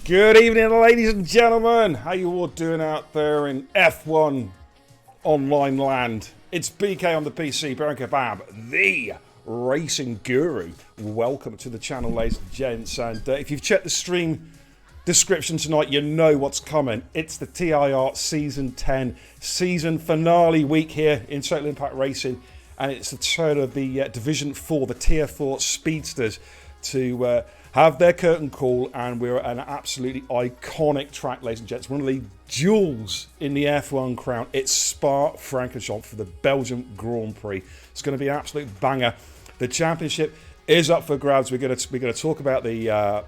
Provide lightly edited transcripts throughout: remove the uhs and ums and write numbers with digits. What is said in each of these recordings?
Good evening, ladies and gentlemen. How you all doing out there in F1 online land? It's BK on the PC, Baron Kebab, the racing guru. Welcome to the channel, ladies and gents. And if you've checked the stream description tonight, you know what's coming. It's the TIR Season 10 season finale week here in Total Impact Racing. And it's the turn of the Division 4, the Tier 4 Speedsters, to have their curtain call, and we're at an absolutely iconic track, ladies and gents. One of the jewels in the F1 crown. It's Spa-Francorchamps for the Belgium Grand Prix. It's going to be an absolute banger. The championship is up for grabs. We're going to talk about the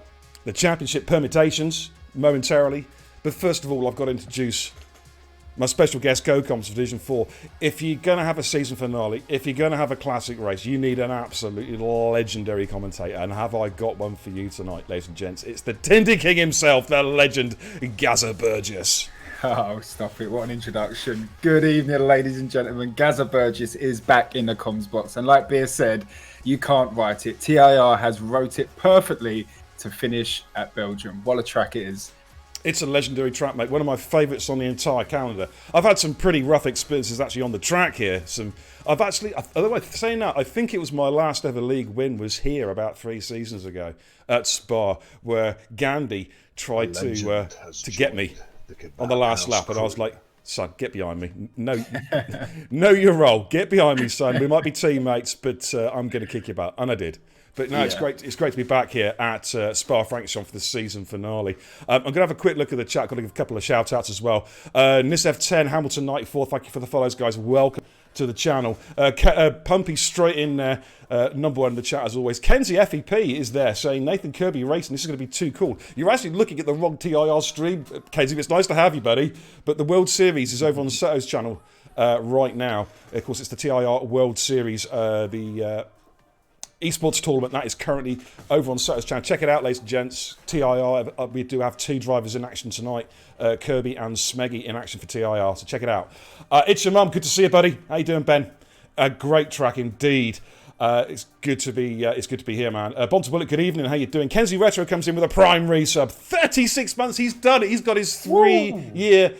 championship permutations momentarily. But first of all, I've got to introduce my special guest, GoComs Division 4. If you're going to have a season finale, if you're going to have a classic race, you need an absolutely legendary commentator. And have I got one for you tonight, ladies and gents? It's the Tinder King himself, the legend, Gazza Burgess. Oh, stop it. What an introduction. Good evening, ladies and gentlemen. Gazza Burgess is back in the comms box. And like Beer said, you can't write it. TIR has wrote it perfectly to finish at Belgium. What a track it is. It's a legendary track, mate. One of my favourites on the entire calendar. I've had some pretty rough experiences actually on the track here. Although saying that, I think it was my last ever league win was here about 3 seasons ago at Spa, where Gandhi tried to get me on the last lap, and I was like, son, get behind me. No, know your role. Get behind me, son. We might be teammates, but I'm going to kick your butt. And I did. But no, It's great. It's great to be back here at Spa-Francorchamps for the season finale. I'm going to have a quick look at the chat. Got to give a couple of shout outs as well. Nisef10, Hamilton 94. Thank you for the follows, guys. Welcome to the channel. Pumpy straight in there. Number one in the chat as always. Kenzie FEP is there saying Nathan Kirby Racing. This is going to be too cool. You're actually looking at the wrong TIR stream, Kenzie. It's nice to have you, buddy. But the World Series is over on Seto's channel right now. Of course, it's the TIR World Series. The esports tournament that is currently over on Seto's channel. Check it out, ladies and gents. TIR, we do have 2 drivers in action tonight, Kirby and Smeggy in action for TIR, so check it out. It's your mum. Good to see you, buddy. How you doing, Ben? Great track indeed. It's good to be here, man. Bonta Bullet, good evening. How you doing? Kenzie Retro comes in with a prime resub. 36 months. He's done it. He's got his 3-year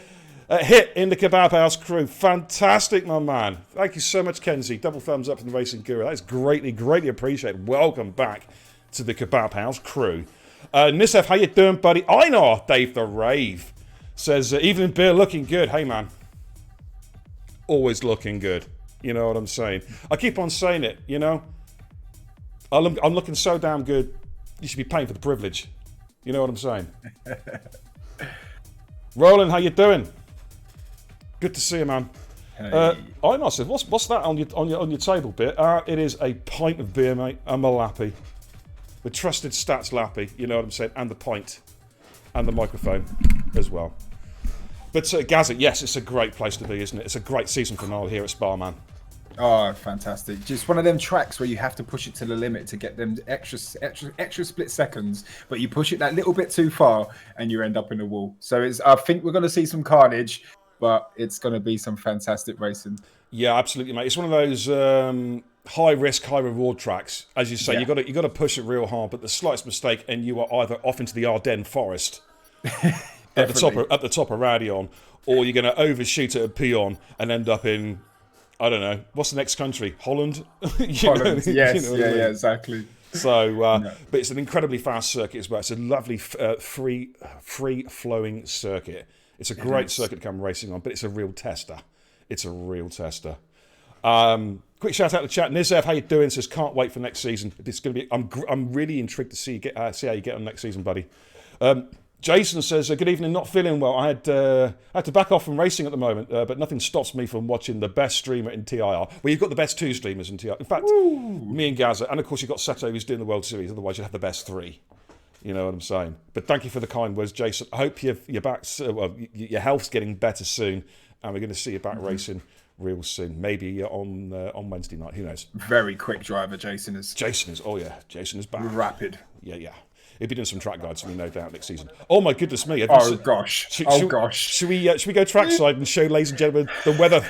hit in the Kebab House crew. Fantastic, my man. Thank you so much, Kenzie. Double thumbs up from the Racing Guru. That is greatly appreciated. Welcome back to the Kebab House crew. Nisef, how you doing, buddy? Einar, Dave the Rave, says, evening beer, looking good. Hey, man. Always looking good. You know what I'm saying? I keep on saying it, you know? I'm looking so damn good, you should be paying for the privilege. You know what I'm saying? Roland, how you doing? Good to see you, man. Hey. Einar said, "What's that on your table, bit? It is a pint of beer, mate. A Malapi, the trusted Stats Lappy. You know what I'm saying, and the pint, and the microphone as well." But Gazza, yes, it's a great place to be, isn't it? It's a great season finale here at Spa, man. Oh, fantastic! Just one of them tracks where you have to push it to the limit to get them extra split seconds, but you push it that little bit too far, and you end up in the wall. So I think we're going to see some carnage. But it's going to be some fantastic racing. Yeah, absolutely, mate. It's one of those high risk, high reward tracks. As you say, you got to push it real hard. But the slightest mistake, and you are either off into the Ardennes forest at the top of Radion, or you're going to overshoot at a Pion and end up in, I don't know, what's the next country? Holland. Holland. Yes. Yeah, exactly. So, but it's an incredibly fast circuit as well. It's a lovely, free flowing circuit. It's a great circuit to come racing on, but it's a real tester. Quick shout out to chat. Nizev, how you doing? Says can't wait for next season. It's going to be. I'm really intrigued to see how you get on next season, buddy. Jason says good evening. Not feeling well. I had to back off from racing at the moment, but nothing stops me from watching the best streamer in TIR. Well, you've got the best 2 streamers in TIR. In fact, me and Gazza, and of course you've got Seto who's doing the World Series. Otherwise, you'd have the best 3. You know what I'm saying? But thank you for the kind words, Jason. I hope you're back. Well, your health's getting better soon, and we're going to see you back racing real soon. Maybe on Wednesday night. Who knows? Very quick driver, Jason is. Oh yeah, Jason is back. Rapid. Yeah. He'll be doing some track guides for me, no doubt, next season. Oh my goodness me! Gosh. Should we go trackside and show, ladies and gentlemen, the weather,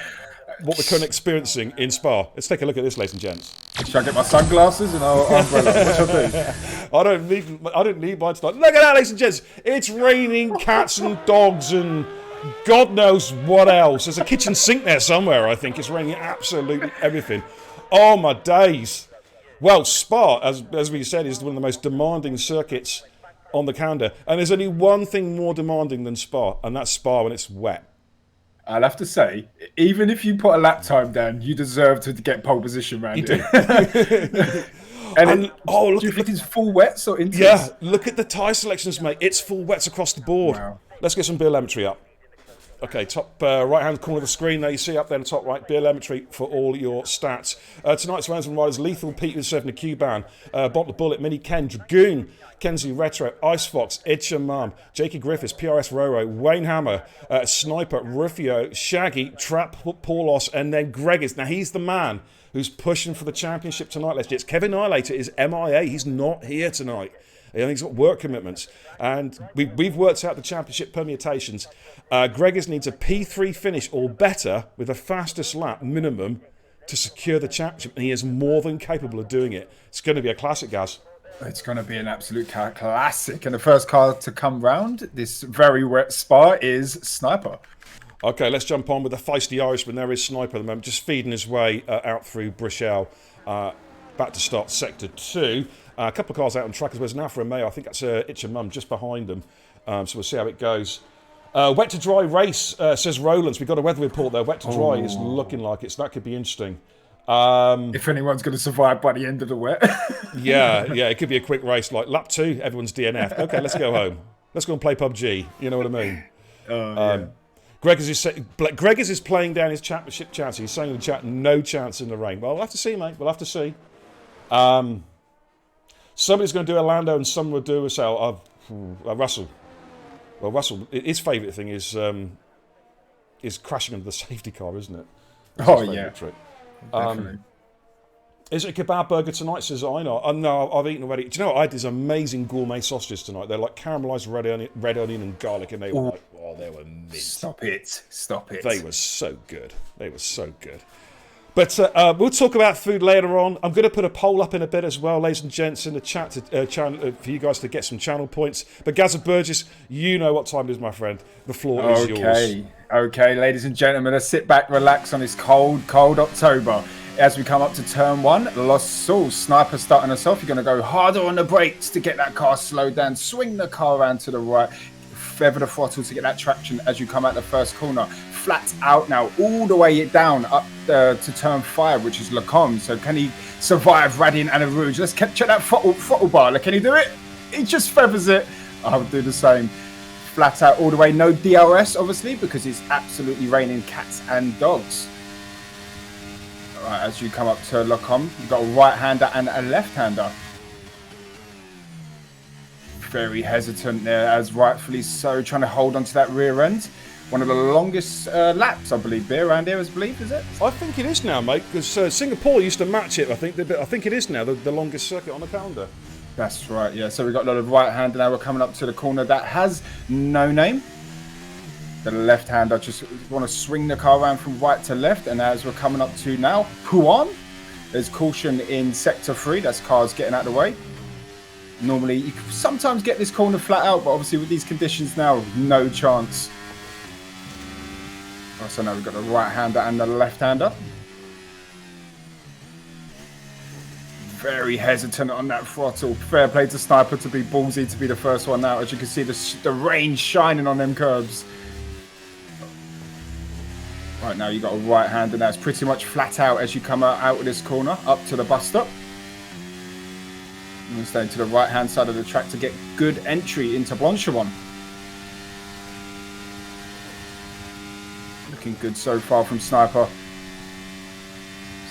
what we're currently experiencing in Spa? Let's take a look at this, ladies and gents. Should I get my sunglasses and umbrella? What should I do? I don't need mine tonight. Look at that, ladies and gents. It's raining cats and dogs and God knows what else. There's a kitchen sink there somewhere, I think. It's raining absolutely everything. Oh, my days. Well, Spa, as we said, is one of the most demanding circuits on the calendar. And there's only one thing more demanding than Spa, and that's Spa when it's wet. I'll have to say, even if you put a lap time down, you deserve to get pole position round it. Do you think it's full wets or intense? Yeah, look at the tyre selections, mate. It's full wets across the board. Wow. Let's get some beerlemetry up. Okay, top right-hand corner of the screen there, you see up there in the top right, beerlemetry for all your stats. Tonight's rounds and riders, Lethal, Pete with 7, a Q-Ban, Bottle Bullet, Mini Ken, Dragoon, Kenzie Retro, Ice Fox, It's Your Mum, Jakey Griffiths, PRS Roro, Wayne Hammer, Sniper, Rufio, Shaggy, Trap, Paulos, and then Gregis. Now, he's the man who's pushing for the championship tonight, let's get. Kevin Annihilator is MIA, he's not here tonight. I think he's got work commitments. And we've worked out the championship permutations. Gregors needs a P3 finish or better with a fastest lap minimum to secure the championship. And he is more than capable of doing it. It's going to be a classic, Gaz. It's going to be an absolute classic. And the first car to come round this very wet Spa is Sniper. Okay, let's jump on with the feisty Irishman. There is Sniper at the moment, just feeding his way out through Brichelle. Back to start Sector 2. A couple of cars out on track as well as an Alfa Romeo. I think that's It's Your Mum just behind them. So we'll see how it goes. Wet to dry race, says Roland's. We've got a weather report there. Wet to dry is looking like it, so that could be interesting. If anyone's going to survive by the end of the wet. yeah, it could be a quick race. Like lap 2, everyone's DNF. Okay, let's go home. Let's go and play PUBG. You know what I mean? Yeah. Gregors is playing down his championship chance. He's saying in the chat, no chance in the rain. Well, we'll have to see, mate. We'll have to see. Somebody's going to do a Lando and someone will do a Russell. Well, Russell, his favourite thing is crashing into the safety car, isn't it? That's yeah. Trick. Is it a kebab burger tonight, says Einar? No, I've eaten already. Do you know what? I had these amazing gourmet sausages tonight. They're like caramelised red onion and garlic, and they were like, they were mint. Stop it. They were so good. But we'll talk about food later on. I'm going to put a poll up in a bit as well, ladies and gents, in the chat for you guys to get some channel points. But Gazza Burgess, you know what time it is, my friend. The floor is yours. Okay, ladies and gentlemen, let's sit back, relax on this cold October. As we come up to turn 1, Los Sauls, Sniper starting us off. You're going to go harder on the brakes to get that car slowed down. Swing the car around to the right. Feather the throttle to get that traction as you come out the first corner. Flat out now, all the way down up to turn 5, which is Lacombe. So can he survive Radiant and a Rouge? Let's check that throttle bar. Can he do it? He just feathers it. I would do the same. Flat out all the way. No DRS, obviously, because it's absolutely raining cats and dogs. All right, as you come up to Lacombe, you've got a right-hander and a left-hander. Very hesitant there, as rightfully so, trying to hold onto that rear end. One of the longest laps, I believe, around here, is it? I think it is now, mate, because Singapore used to match it, I think. I think it is now, the longest circuit on the calendar. That's right, yeah. So we've got a lot of right-hander now. We're coming up to the corner that has no name. The left-hander just want to swing the car around from right to left. And as we're coming up to now, Puan, there's caution in Sector 3. That's cars getting out of the way. Normally, you can sometimes get this corner flat out, but obviously with these conditions now, no chance. So now we've got the right-hander and the left-hander. Very hesitant on that throttle. Fair play to Sniper to be ballsy to be the first one out. As you can see, the rain shining on them curbs. Right now, you've got a right-hander now. It's pretty much flat out as you come out of this corner, up to the bus stop. And staying to the right-hand side of the track to get good entry into Blanchardon. Looking good so far from Sniper.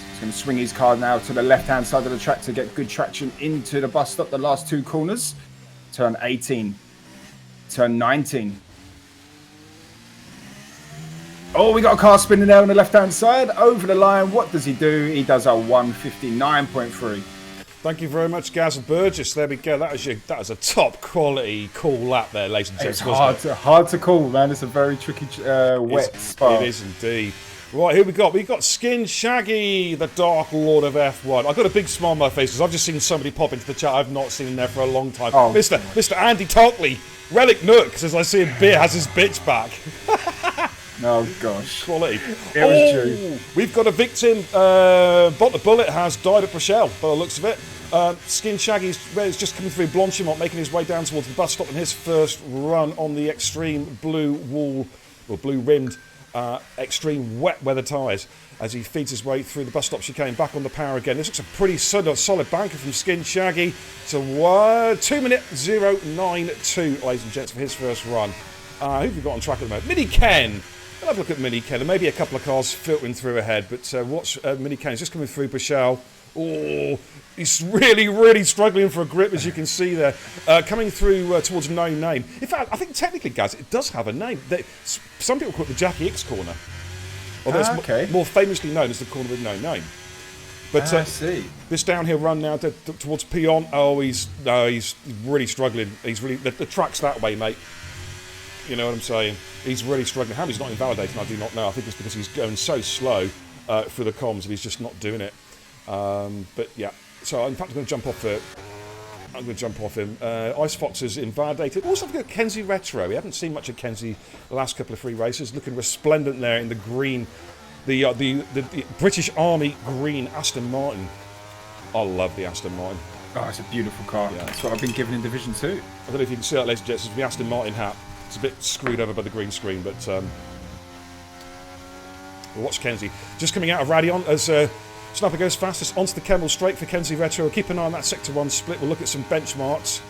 He's going to swing his car now to the left-hand side of the track to get good traction into the bus stop, the last 2 corners. Turn 18. Turn 19. Oh, we got a car spinning there on the left-hand side. Over the line. What does he do? He does a 159.3. Thank you very much, Gaz Burgess. There we go. That is a top quality cool lap there, ladies and gents. It's hard to call, man. It's a very tricky wet spot. It is indeed. Right, here we got? We got Skin Shaggy, the Dark Lord of F1. I've got a big smile on my face because I've just seen somebody pop into the chat I've not seen in there for a long time. Oh, Mr. Andy Tockley, Relic Nook, says I see him has his bitch back. Oh gosh. Quality. It was true. We've got a victim. Bot the Bullet has died at Rochelle, by the looks of it. Skin Shaggy's just coming through Blanchimont, making his way down towards the bus stop in his first run on the extreme blue wall, or blue rimmed, extreme wet weather tyres as he feeds his way through the bus stop chicane back on the power again. This looks a pretty solid banker from Skin Shaggy. So 2-minute 0.92, ladies and gents, for his first run. Who have we got on track at the moment? Mini Ken. We'll have a look at Mini Ken. There may be a couple of cars filtering through ahead, but watch Mini Ken. He's just coming through Bichelle. Oh, he's really struggling for a grip, as you can see there. Coming through towards No Name. In fact, I think technically, guys, it does have a name. Some people call it the Jackie X corner. Although it's more famously known as the corner with No Name. But I see. This downhill run now towards Pion. Oh, he's really struggling. He's really the track's that way, mate. You know what I'm saying? He's really struggling. How he's not invalidating, I do not know. I think it's because he's going so slow through the comms and he's just not doing it. But yeah, so in fact I'm going to jump off it. I'm going to jump off him. Ice Fox is invalidated. Also, I've got Kenzie Retro. We haven't seen much of Kenzie the last couple of free races. Looking resplendent there in the green, the British Army green Aston Martin. I love the Aston Martin. Oh, it's a beautiful car. Yeah. That's what I've been given in Division 2. I don't know if you can see that, ladies and gents. It's the Aston Martin hat. It's a bit screwed over by the green screen, but we'll watch Kenzie. Just coming out of Radion as Snapper goes fastest onto the Kemmel straight for Kenzie Retro. We'll keep an eye on that Sector 1 split. We'll look at some benchmarks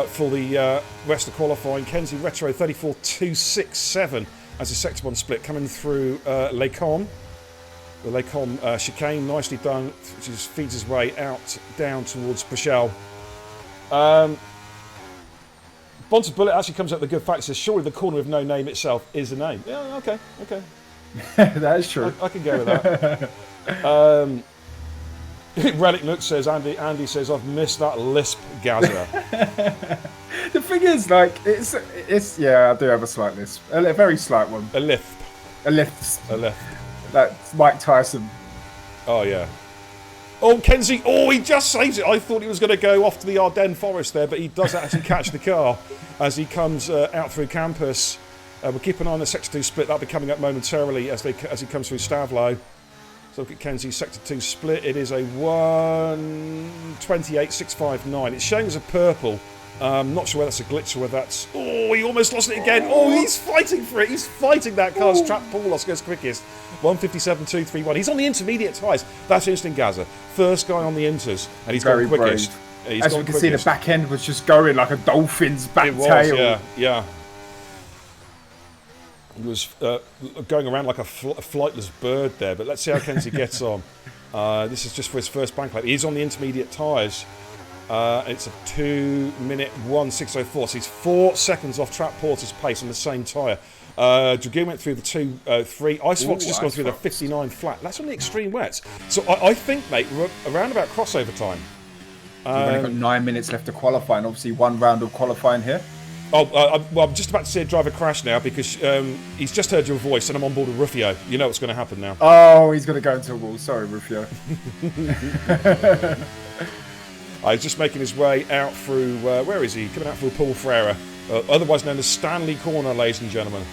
for the rest of qualifying. Kenzie Retro 34.267 as a Sector 1 split coming through Les Combes. The Les Combes chicane, nicely done. Which feeds his way out, down towards Bichelle. Bonta Bullet actually comes up with a good fact. Says, surely the corner with No Name itself is a name. Yeah, okay. That is true. I can go with that. Relic Nook says, Andy says, I've missed that lisp, Gaza. The thing is, like, it's yeah, I do have a slight lisp. A very slight one. A lisp. That's Mike Tyson. Oh, yeah. Oh, Kenzie. Oh, he just saves it. I thought he was going to go off to the Ardennes Forest there, but he does actually catch the car as he comes out through campus. We'll keep an eye on the Sector 2 split. That'll be coming up momentarily as he comes through Stavlo. So look at Kenzie's Sector 2 split. It is a 1:28.659. It's showing as a purple. Not sure whether that's a glitch or whether that's... Oh, he almost lost it again. Oh, he's fighting for it. He's fighting that car's trap. Paul lost goes quickest. 1:57.231. He's on the intermediate tyres. That's interesting, Gaza. First guy on the inters, and he's gone quickest. As you can see, the back end was just going like a dolphin's back tail. Yeah. He was going around like a flightless bird there, but let's see how Kenzie gets on. This is just for his first bank lap. He's on the intermediate tyres. It's a 2-minute 1:604, so he's 4 seconds off Trap Porter's pace on the same tyre. Dragoon went through the 2-3. Ice Fox just gone through the 59 flat. That's on the extreme wets. So I think, mate, we're around about crossover time. We've only got 9 minutes left to qualify, and obviously one round of qualifying here. Well, I'm just about to see a driver crash now because he's just heard your voice and I'm on board with Rufio. You know what's going to happen now. Oh, he's going to go into a wall. Sorry, Rufio. He's just making his way out through, where is he? Coming out through Paul Freire, otherwise known as Stanley Corner, ladies and gentlemen.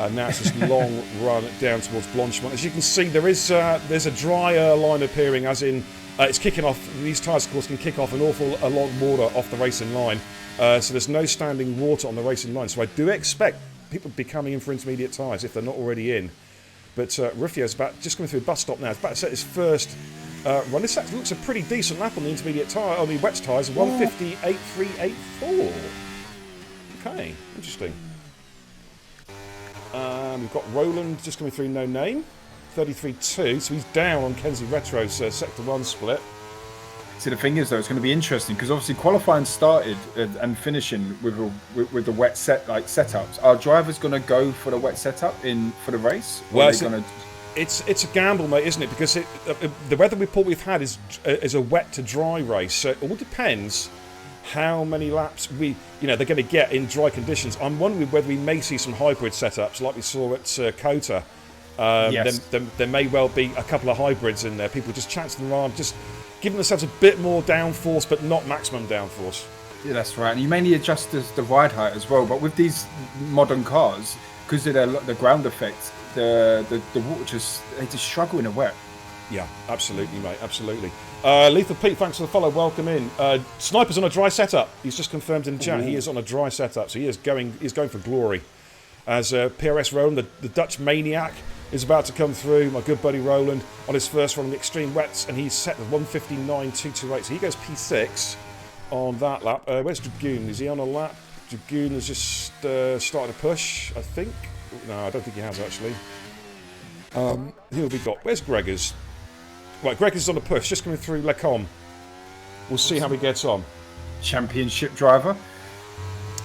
And now it's this long run down towards Blanchimont. As you can see, there's a drier line appearing, as in it's kicking off. These tyres, of course, can kick off an awful lot of water off the racing line. So there's no standing water on the racing line. So I do expect people to be coming in for intermediate tyres if they're not already in. But Rufio's just coming through a bus stop now. He's about to set his first run. This actually looks a pretty decent lap on the intermediate tyre, on the wet tyres, 1:58.384. Okay, interesting. We've got Roland just coming through, No Name, 33.2. So he's down on Kenzie Retro's Sector 1 split. See, the thing is, though, it's going to be interesting because obviously qualifying started and finishing with the wet setups. Are drivers going to go for the wet setup for the race? Well, it's a gamble, mate, isn't it? Because the weather report we've had is a wet to dry race, so it all depends how many laps they're going to get in dry conditions. I'm wondering whether we may see some hybrid setups like we saw at Kota. Yes. then there may well be a couple of hybrids in there. People just chancing them around, just giving themselves a bit more downforce, but not maximum downforce. Yeah, that's right. And you mainly adjust the ride height as well. But with these modern cars, because of the ground effect, the water they just struggle in the wet. Yeah, absolutely, mate, absolutely. Lethal Pete, thanks for the follow. Welcome in. Sniper's on a dry setup. He's just confirmed in the chat. He is on a dry setup, so he's going for glory. As PRS Roland, the Dutch maniac, is about to come through. My good buddy Roland on his first run on the extreme wets, and he's set with 159.228. So he goes P6 on that lap. Where's Dragoon? Is he on a lap? Dragoon has just started a push, I think. No, I don't think he has actually. Who have we got? Where's Gregors? Right, Gregors is on a push, just coming through Lecom. We'll see how he gets on. Championship driver.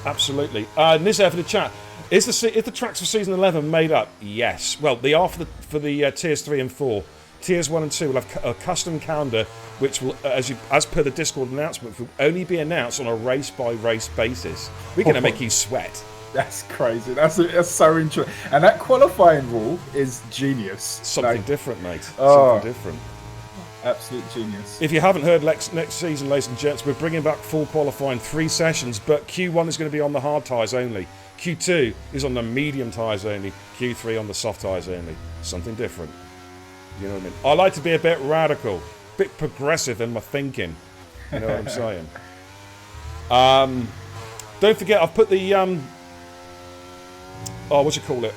Absolutely. Nizev for the chat. Is the tracks for season 11 made up? Yes. Well, they are for the tiers 3 and 4. Tiers 1 and 2 will have a custom calendar, which will, as per the Discord announcement, will only be announced on a race-by-race basis. We're going to make you sweat. That's crazy. That's so interesting. And that qualifying rule is genius. Something different, mate. Something different. Absolute genius. If you haven't heard, next season, ladies and gents, we're bringing back full qualifying 3 sessions, but Q1 is going to be on the hard tyres only. Q2 is on the medium tyres only. Q3 on the soft tyres only. Something different. You know what I mean? I like to be a bit radical, a bit progressive in my thinking. You know what I'm saying? Don't forget, I've put the what you call it?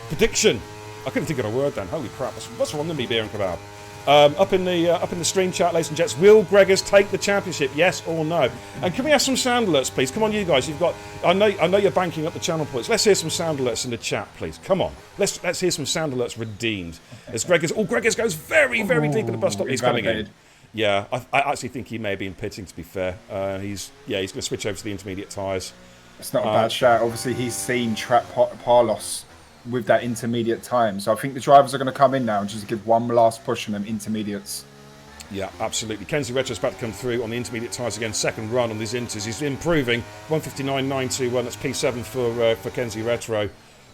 Prediction. I couldn't think of a word then. Holy crap! What's wrong with me, beer and kebab? Up in the stream chat, ladies and gents, will Gregors take the championship? Yes or no? And can we have some sound alerts, please? Come on, you guys. You've got. I know you're banking up the channel points. Let's hear some sound alerts in the chat, please. Come on. Let's hear some sound alerts redeemed. As Gregors. Oh, Gregors goes very deep in the bus stop. He's coming in. Yeah, I actually think he may have been pitting. To be fair, he's going to switch over to the intermediate tyres. It's not a bad shout. Obviously, he's seen Trap Parlos with that intermediate time. So I think the drivers are going to come in now and just give one last push on them intermediates. Yeah, absolutely. Kenzie Retro's about to come through on the intermediate tyres again. Second run on these inters. He's improving. 159.921. That's P7 for Kenzie Retro.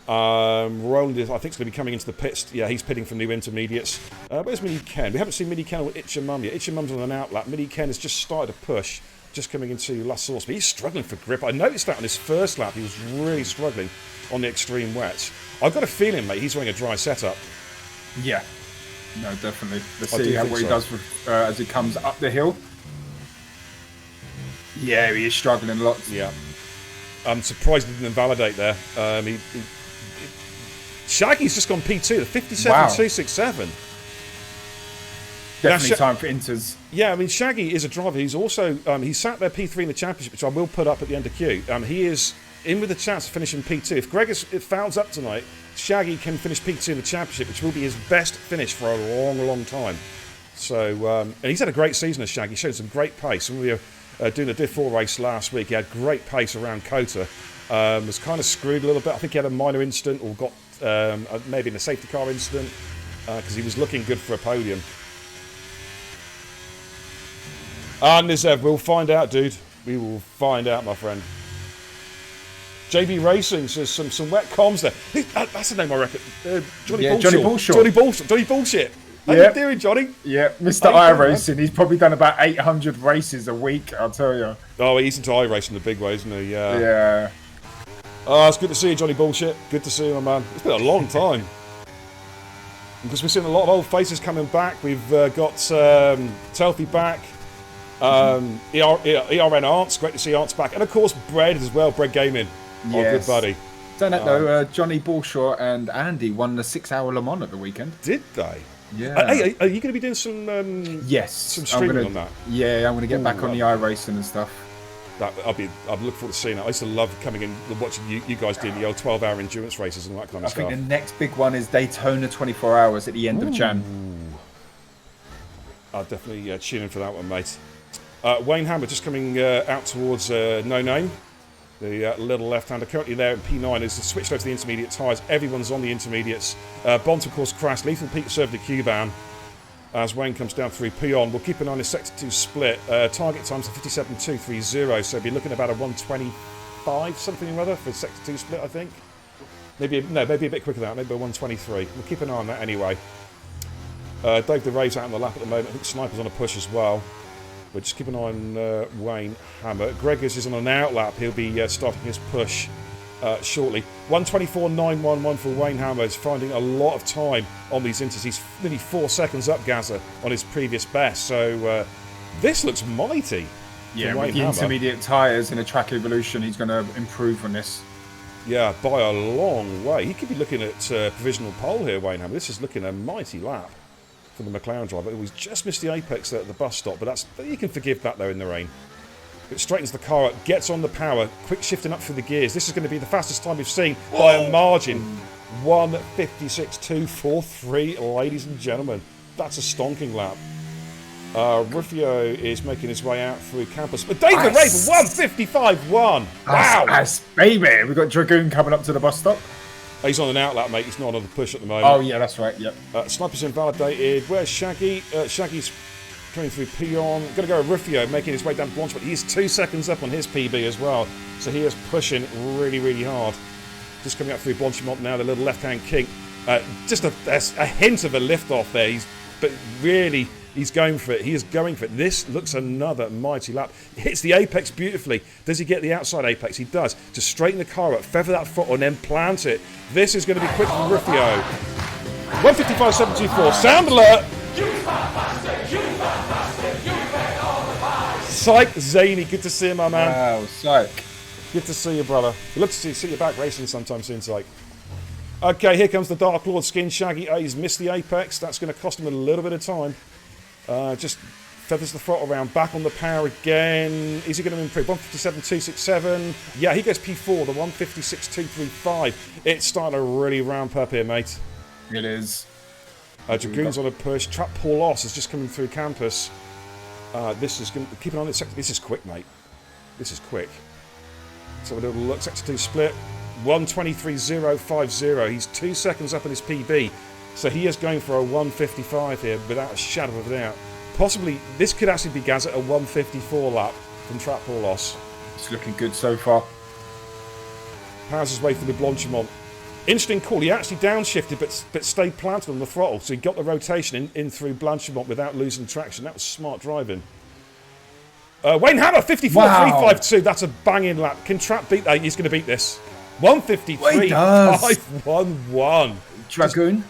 Roland, I think, is going to be coming into the pits. Yeah, he's pitting from new intermediates. Where's Mini Ken? We haven't seen Mini Ken or Itchamum yet. Itchamum's on an outlap. Mini Ken has just started a push, just coming into La Source. But he's struggling for grip. I noticed that on his first lap. He was really struggling on the extreme wets. I've got a feeling, mate, he's running a dry setup. Yeah. No, definitely. Let's see what he does with, as he comes up the hill. Yeah, he is struggling a lot. Yeah. I'm surprised he didn't invalidate there. Shaggy's just gone P2, the 57.267. Definitely time for inters. Yeah, I mean, Shaggy is a driver. He's also, he sat there P3 in the championship, which I will put up at the end of Q. He is in with a chance of finishing P2. If Gregors fouls up tonight, Shaggy can finish P2 in the championship, which will be his best finish for a long time. So, and he's had a great season as Shaggy. Showed some great pace. When we were doing the Div 4 race last week, he had great pace around Kota. Was kind of screwed a little bit. I think he had a minor incident or got maybe in a safety car incident because he was looking good for a podium. And Nizev, we'll find out, dude. We will find out, my friend. JB Racing says some wet comms there. That's the name I reckon. Johnny Bullshit. Johnny Bullshit. How you doing, Johnny? Yeah, Mr. iRacing. He's probably done about 800 races a week, I'll tell you. Oh, he's into iRacing the big way, isn't he? Yeah. Oh, it's good to see you, Johnny Bullshit. Good to see you, my man. It's been a long time. Because we've seen a lot of old faces coming back. We've got Telfy back. ERN Arts. Great to see Arts back. And, of course, Bread as well. Bread Gaming. Yes. Oh, good buddy. Don't that though, Johnny Bullshaw and Andy won the 6-hour Le Mans at the weekend. Did they? Yeah. Hey, are you going to be doing some some streaming on that? Yeah, I'm going to get back on the iRacing and stuff. I'd look forward to seeing that. I used to love coming in and watching you guys do the old 12-hour endurance races and that kind of stuff. I think the next big one is Daytona 24 hours at the end of Jan. I'll definitely tune in for that one, mate. Wayne Hammer just coming out towards No Name. The little left-hander currently there in P9 is switched over to the intermediate tyres. Everyone's on the intermediates. Bont, of course, crashed. Lethal Pete served the Q-ban as Wayne comes down through Peon. We'll keep an eye on his Sector 2 split. Target time's 57.230, so we'll be looking at about a 125 something or other for Sector 2 split, I think. Maybe a bit quicker than that. Maybe a 123. We'll keep an eye on that anyway. Dave the Rave's out on the lap at the moment. I think Sniper's on a push as well. But just keep an eye on Wayne Hammer. Gregors is on an out lap. He'll be starting his push shortly. 124.911 for Wayne Hammer. Is finding a lot of time on these inters. He's nearly 4 seconds up Gaza on his previous best. So this looks mighty. Yeah, with the intermediate tyres in a track evolution, he's going to improve on this. Yeah, by a long way. He could be looking at provisional pole here, Wayne Hammer. This is looking a mighty lap for the McLaren driver. He's just missed the apex there at the bus stop, but you can forgive that though in the rain. It straightens the car up, gets on the power, quick shifting up through the gears. This is going to be the fastest time we've seen by a margin. 1:56.243, ladies and gentlemen. That's a stonking lap. Rufio is making his way out through campus. But Dave the Raven, 1:55.1. Wow. That's baby. We've got Dragoon coming up to the bus stop. He's on an out lap, mate. He's not on the push at the moment. Oh, yeah, that's right. Yep. Sniper's invalidated. Where's Shaggy? Shaggy's coming through Peon. Going to go Rufio, making his way down Blanchard. He's 2 seconds up on his PB as well. So he is pushing really, really hard. Just coming up through Blanchard now, the little left-hand kink. Just a hint of a lift-off there. But really, he's going for it. He is going for it. This looks another mighty lap. Hits the apex beautifully. Does he get the outside apex? He does. To straighten the car up, feather that foot, and then plant it. This is going to be quick from Rufio. 1:55.724. Sound alert! Psych Zany, good to see you, my man. Wow, Psych. Good to see you, brother. We love to see you back racing sometime soon, Psych. Okay, here comes the Dark Lord skin. Shaggy A's missed the apex. That's going to cost him a little bit of time. Just feathers the throttle around, back on the power again. Is he going to improve? 1:57.267. Yeah, he goes P4, the 1:56.235. It's starting to really ramp up here, mate. It is. Dragoon's on a push. Trap Paul Loss is just coming through campus. This is going to keep an eye on it. This is quick, mate. This is quick. So a little look. Sector 2 split. 1:23.050. He's 2 seconds up on his PB. So he is going for a 1:55 here without a shadow of a doubt. Possibly, this could actually be Gaz at a 1:54 lap from Trap Paul Loss. It's looking good so far. Powers his way through the Blanchimont. Interesting call. He actually downshifted but stayed planted on the throttle. So he got the rotation in through Blanchimont without losing traction. That was smart driving. Wayne Hammer, 54.352. That's a banging lap. Can Trap beat that? He's going to beat this. 1:53.511. Dragoon.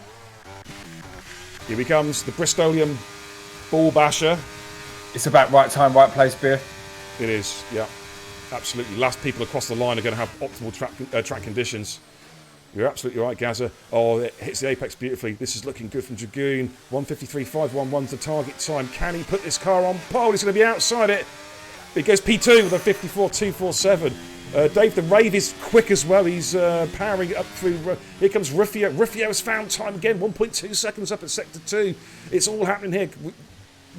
Here he comes, the Bristolian ball basher. It's about right time, right place, Beer. It is, yeah. Absolutely. Last people across the line are going to have optimal track conditions. You're absolutely right, Gaza. Oh, it hits the apex beautifully. This is looking good from Dragoon. 1:53.511 to target time. Can he put this car on pole? He's going to be outside it. He goes P2 with a 54.247. Dave the Rave is quick as well. He's powering up through. Here comes Rufio. Rufio has found time again. 1.2 seconds up at sector 2. It's all happening here. We're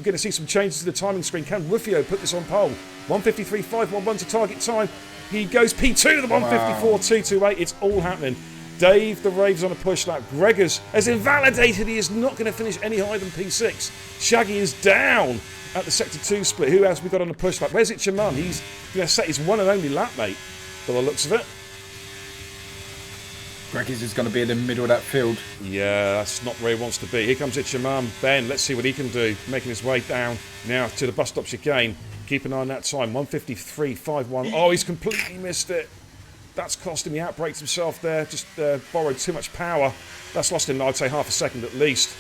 going to see some changes to the timing screen. Can Rufio put this on pole? 1:53.511 to target time. He goes P2 to the 1:54.228. It's all happening. Dave the Rave's on a push lap. Gregors has invalidated. He is not going to finish any higher than P6. Shaggy is down at the sector 2 split. Who else we got on the push lap? Where's it, Chaman? He's going to set his one and only lap, mate, by the looks of it. Gregors is going to be in the middle of that field. Yeah, that's not where he wants to be. Here comes Itchamam. Ben, let's see what he can do. Making his way down now to the bus stop chicane. Keep an eye on that time. 1:53.51. Oh, he's completely missed it. That's cost him. He outbraked himself there. Just borrowed too much power. That's lost him, I'd say, half a second at least.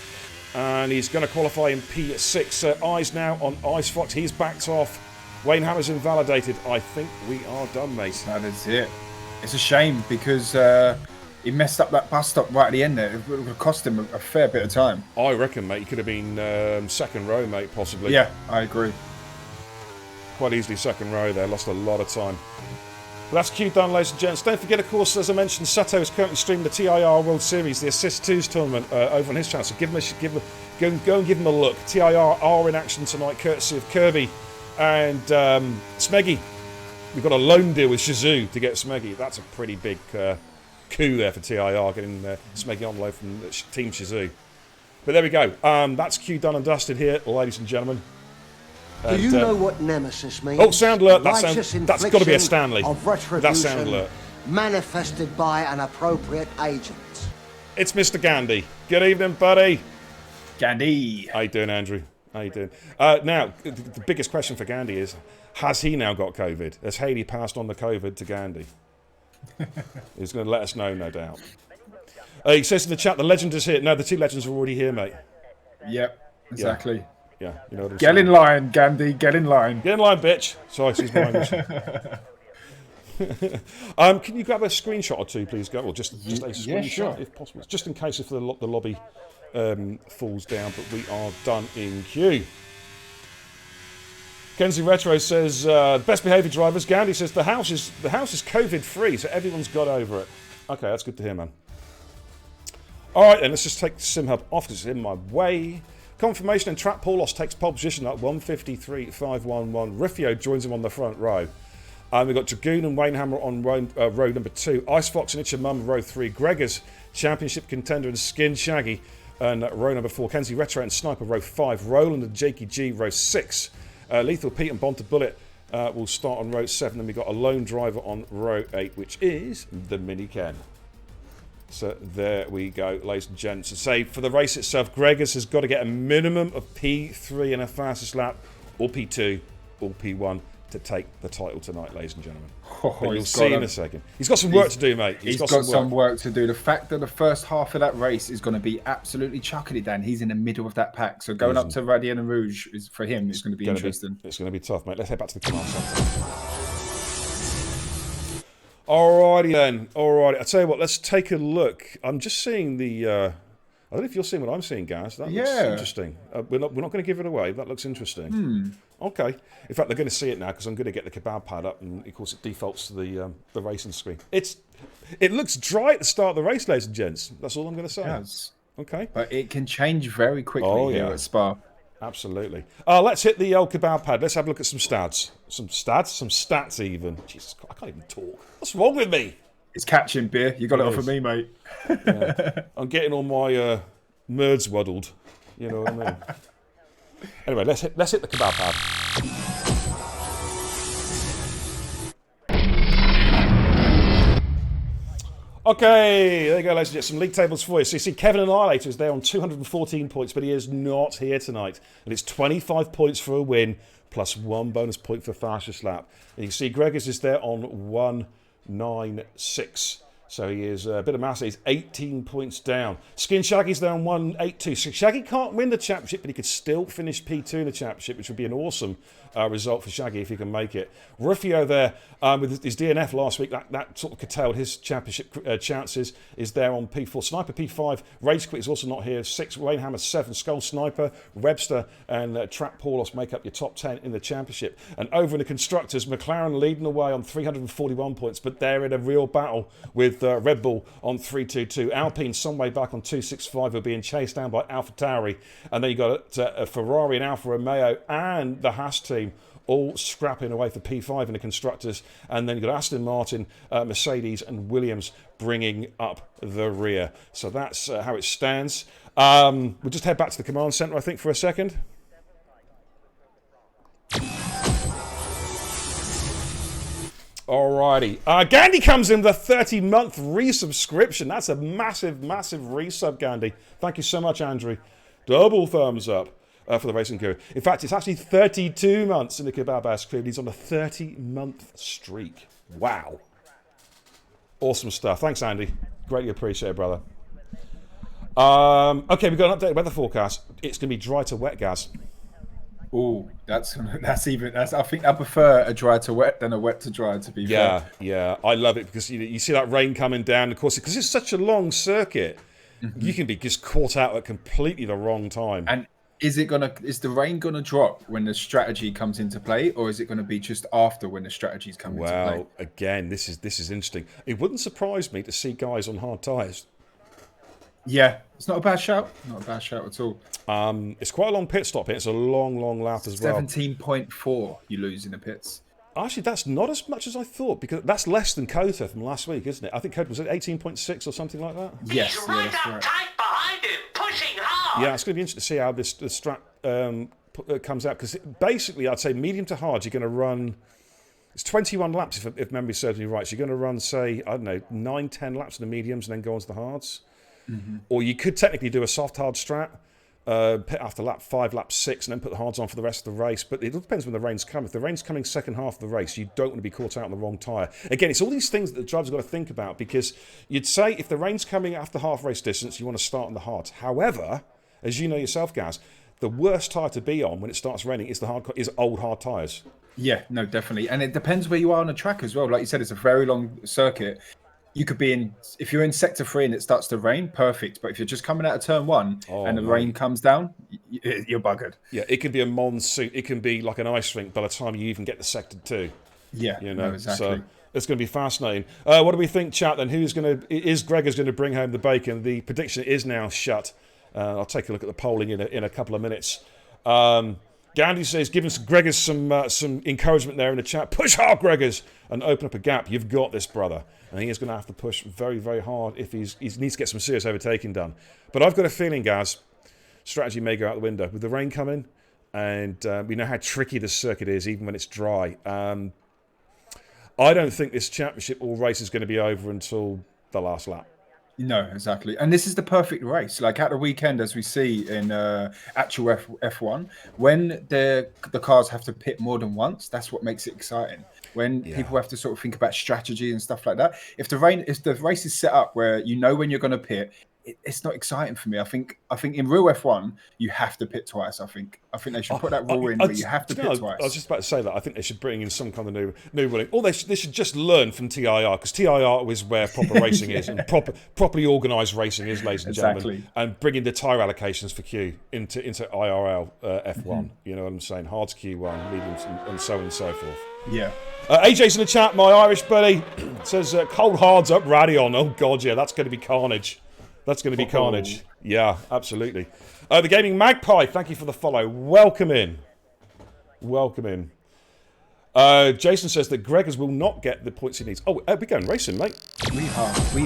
And he's going to qualify in P6. Eyes now on Ice Fox. He's backed off. Wayne Hammer's invalidated. I think we are done, mate. That is it. It's a shame because he messed up that bus stop right at the end there. It would have cost him a fair bit of time. I reckon, mate, he could have been second row, mate, possibly. Yeah, I agree. Quite easily second row there. Lost a lot of time. But that's Q done, ladies and gents. Don't forget, of course, as I mentioned, Sato is currently streaming the TIR World Series, the Assist 2s tournament over on his channel. So go and give him a look. TIR are in action tonight, courtesy of Kirby and Smeggy. We've got a loan deal with Shizou to get Smeggy. That's a pretty big coup there for TIR, getting Smeggy on loan from Team Shizou. But there we go. That's Q done and dusted here, ladies and gentlemen. Do you know what nemesis means? Oh, sound alert. That's got to be a Stanley. Of that's sound alert. manifested by an appropriate agent. It's Mr. Gandhi. Good evening, buddy. Gandhi. How you doing, Andrew? How you doing? Now, the biggest question for Gandhi is, has he now got COVID? Has Haley passed on the COVID to Gandhi? He's going to let us know, no doubt. He says in the chat, the legend is here. No, the two legends are already here, mate. Yep, exactly. Yeah, you know what I'm Get saying. in line, Gandhi. Get in line. Get in line, bitch. Sorry, excuse my language. Can you grab a screenshot or two, please, go? Or just a screenshot, sure. if possible. Just in case if the lobby falls down, but we are done in queue. Kenzie Retro says, best behaviour drivers. Gandhi says the house is COVID free, so everyone's got over it. Okay, that's good to hear, man. Alright then, let's just take the sim hub off because it's in my way. Confirmation and Trap Paulos takes pole position at 153.511. Riffio joins him on the front row. We've got Dragoon and Wayne Hammer on row number 2. Ice Fox and Itchamum row 3. Gregor's championship contender and Skin Shaggy and row number 4. Kenzie Retro and Sniper row 5. Roland and Jakey G row 6. Lethal Pete and Bonta Bullet will start on row 7. Then we've got a lone driver on row 8, which is the Mini Ken. So there we go, ladies and gents. To say for the race itself, Gregors has got to get a minimum of P3 in a fastest lap, or P2, or P1 to take the title tonight, ladies and gentlemen. But you'll see in a second. He's got some work to do, mate. He's got some work to do. The fact that the first half of that race is going to be absolutely chucking it down. He's in the middle of that pack. So going up to Radiana Rouge is for him. It's going to be interesting. It's going to be tough, mate. Let's head back to the command centre. Alrighty then. Alrighty. I tell you what. Let's take a look. I'm just seeing the. I don't know if you're seeing what I'm seeing, guys. That looks interesting. We're not going to give it away. That looks interesting. Okay. In fact, they're going to see it now because I'm going to get the kebab pad up, and of course it defaults to the racing screen. It looks dry at the start of the race, ladies and gents. That's all I'm going to say. Yes. Okay. But it can change very quickly here at Spa. Absolutely. Let's hit the old kebab pad. Let's have a look at some stats. Some stats even. Jesus Christ, I can't even talk. What's wrong with me? It's catching beer. You got it off of me, mate. Yeah. I'm getting all my merds waddled. You know what I mean? Anyway, let's hit the kebab pad. Okay, there you go, ladies and gents. Some league tables for you. So you see Kevin Annihilator is there on 214 points, but he is not here tonight. And it's 25 points for a win, plus 1 bonus point for fastest lap. And you see Gregors is there on 196. So he is a bit of mass. He's 18 points down. Skin Shaggy's there on 182. So Shaggy can't win the championship, but he could still finish P2 in the championship, which would be an awesome result for Shaggy if he can make it. Rufio there with his DNF last week, that sort of curtailed his championship chances, is there on P4. Sniper P5. Rage Quit is also not here. 6. Wayne Hammer 7. Skull Sniper, Webster and Trap Paulos make up your top 10 in the championship. And over in the constructors, McLaren leading the way on 341 points, but they're in a real battle with Red Bull on 322. Alpine some way back on 265 are being chased down by AlphaTauri. And then you got Ferrari and Alfa Romeo and the Haas team all scrapping away for P5 in the constructors. And then you've got Aston Martin, Mercedes and Williams bringing up the rear. So that's how it stands. We'll just head back to the command centre, I think, for a second. Alrighty. Gandhi comes in with a 30-month resubscription. That's a massive, massive resub, Gandhi. Thank you so much, Andrew. Double thumbs up for the racing crew. In fact, it's actually 32 months in the Kebab Ass crew. He's on a 30-month streak. Wow. Awesome stuff. Thanks, Andy. Greatly appreciate it, brother. Okay, we've got an updated weather forecast. It's going to be dry to wet, Gaz. Oh, that's I think I prefer a dry to wet than a wet to dry, to be fair. Yeah, I love it because you see that rain coming down. Of course, because it's such a long circuit, you can be just caught out at completely the wrong time. And is the rain gonna drop when the strategy comes into play, or is it gonna be just after when the strategies come into play? Well, again, this is interesting. It wouldn't surprise me to see guys on hard tyres. Yeah, it's not a bad shout. Not a bad shout at all. It's quite a long pit stop here. It's a long lap as well. 17.4 you lose in the pits. Actually, that's not as much as I thought, because that's less than Kota from last week, isn't it? I think Kota was at 18.6 or something like that. Yes, He's right that's up right. tight behind him, pushing hard. Yeah, it's going to be interesting to see how this strat comes out, because basically I'd say medium to hard, you're going to run It's 21 laps, if memory serves me right. So you're going to run, say, I don't know, 9, 10 laps of the mediums and then go on to the hards. Or you could technically do a soft-hard strat, pit after lap 5, lap 6, and then put the hards on for the rest of the race. But it all depends when the rain's coming. If the rain's coming second half of the race, you don't want to be caught out on the wrong tyre. Again, it's all these things that the drivers have got to think about, because you'd say if the rain's coming after half race distance, you want to start on the hards. However, as you know yourself, Gaz, the worst tyre to be on when it starts raining is old hard tyres. Yeah, no, definitely. And it depends where you are on the track as well. Like you said, it's a very long circuit. You could be if you're in sector 3 and it starts to rain, perfect. But if you're just coming out of turn 1 and the rain comes down, you're buggered. Yeah, it can be a monsoon. It can be like an ice rink by the time you even get to sector 2. Yeah, you know, no, exactly. So it's going to be fascinating. What do we think, chat? Then is Gregor's going to bring home the bacon? The prediction is now shut. I'll take a look at the polling in a couple of minutes. Gandhi says, giving Gregors some encouragement there in the chat. Push hard, Gregors, and open up a gap. You've got this, brother. And he is going to have to push very, very hard if he needs to get some serious overtaking done. But I've got a feeling, Gaz, strategy may go out the window. With the rain coming, and we know how tricky this circuit is, even when it's dry. I don't think this championship or race is going to be over until the last lap. No, exactly. And this is the perfect race. Like at the weekend, as we see in actual F1, when the cars have to pit more than once, that's what makes it exciting. When people have to sort of think about strategy and stuff like that. If the race is set up where you know when you're going to pit, it's not exciting for me. I think in real F1 you have to pit twice. I think they should put that rule in where you have to pit twice. I was just about to say that. I think they should bring in some kind of new ruling, or they should just learn from TIR, because TIR is where proper racing is, and properly organised racing is, ladies and gentlemen. And bringing the tyre allocations for Q into IRL F1. You know what I'm saying? Hards Q1, mediums, and so on and so forth. Yeah. AJ's in the chat. My Irish buddy says cold hards up Radion. Oh god, yeah, that's going to be carnage. That's going to be carnage. Yeah, absolutely. The Gaming Magpie, thank you for the follow. Welcome in. Welcome in. Jason says that Gregors will not get the points he needs. Oh, we're going racing, mate. We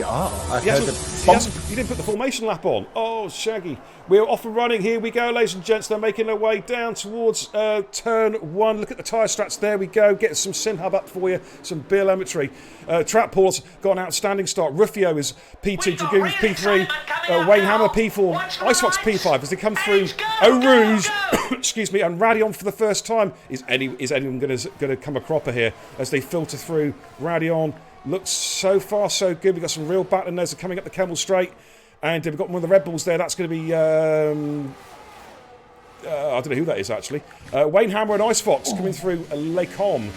are. He didn't put the formation lap on. Oh, Shaggy. We're off and running. Here we go, ladies and gents. They're making their way down towards turn 1. Look at the tyre strats. There we go. Getting some SynHub up for you. Some telemetry. Trap Paul's got an outstanding start. Rufio is P2, Dragoons P3, Wayne Hammer P4, Icefox P5 as they come through. Rouge, excuse me, and Radion for the first time. Is anyone going to come a cropper here as they filter through? Radion looks so far so good. We've got some real battling there. They're coming up the Kemmel Straight. And we've got one of the Red Bulls there. That's going to be... I don't know who that is, actually. Wayne Hammer and Icefox coming through Les Combes.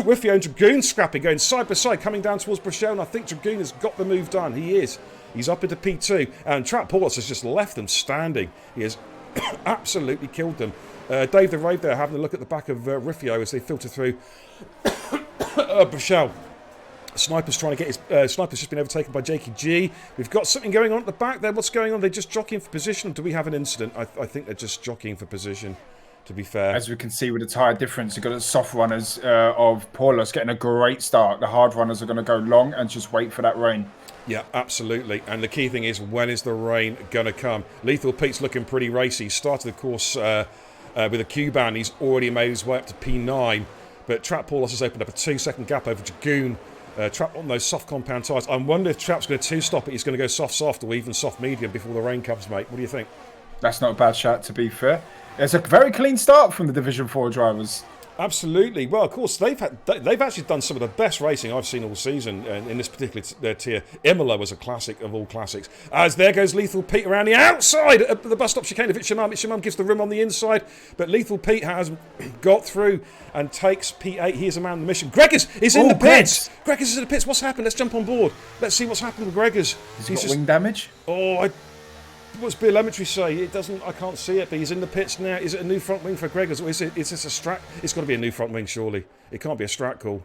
Rufio and Dragoon scrapping, going side by side, coming down towards Brachel. And I think Dragoon has got the move done. He is. He's up into P2. And Trap Paulus has just left them standing. He has absolutely killed them. Dave the Rave there having a look at the back of Rufio as they filter through Brachel. Sniper's trying to get his... Sniper's just been overtaken by Jakey G. We've got something going on at the back there. What's going on? They're just jockeying for position. Do we have an incident? I think they're just jockeying for position, to be fair. As we can see with the tyre difference, you've got the soft runners of Paulus getting a great start. The hard runners are going to go long and just wait for that rain. Yeah, absolutely. And the key thing is, when is the rain going to come? Lethal Pete's looking pretty racy. He started the course with a Q-ban. He's already made his way up to P9. But Trap Paulus has opened up a 2-second gap over Dragoon. Trap on those soft compound tyres. I wonder if Trap's going to two-stop it. He's going to go soft or even soft-medium before the rain comes, mate. What do you think? That's not a bad shot, to be fair. It's a very clean start from the Division 4 drivers. Absolutely. Well, of course, they've actually done some of the best racing I've seen all season in this particular tier. Imola was a classic of all classics. As there goes Lethal Pete around the outside at the bus stop chicane of Itchamam. Itchamam gives the room on the inside, but Lethal Pete has got through and takes P8. He is a man on the mission. Gregors is in the pits. Gregors is in the pits. What's happened? Let's jump on board. Let's see what's happened with Gregors. He's got wing damage? What's telemetry say? It doesn't. I can't see it, but he's in the pits now. Is it a new front wing for Gregors, or is this a strat? It's got to be a new front wing, surely. It can't be a strat call.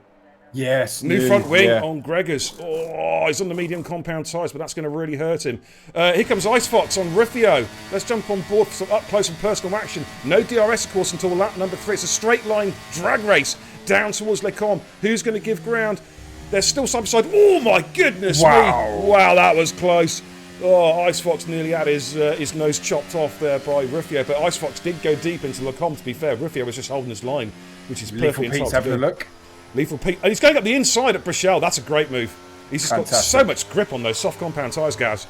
Yes. New front wing on Gregors. Oh, he's on the medium compound tyres, but that's going to really hurt him. Here comes Icefox on Rufio. Let's jump on board for some up close and personal action. No DRS, of course, until lap number 3. It's a straight line drag race down towards Les Combes. Who's going to give ground? They're still side by side. Oh my goodness me! Wow, that was close. Oh, Icefox nearly had his nose chopped off there by Rufio, but Icefox did go deep into Les Combes, to be fair. Rufio was just holding his line, which is perfectly entitled to do. Having a look. Lethal Pete. And he's going up the inside at Brichelle. That's a great move. He's just got so much grip on those soft compound tyres, Gaz.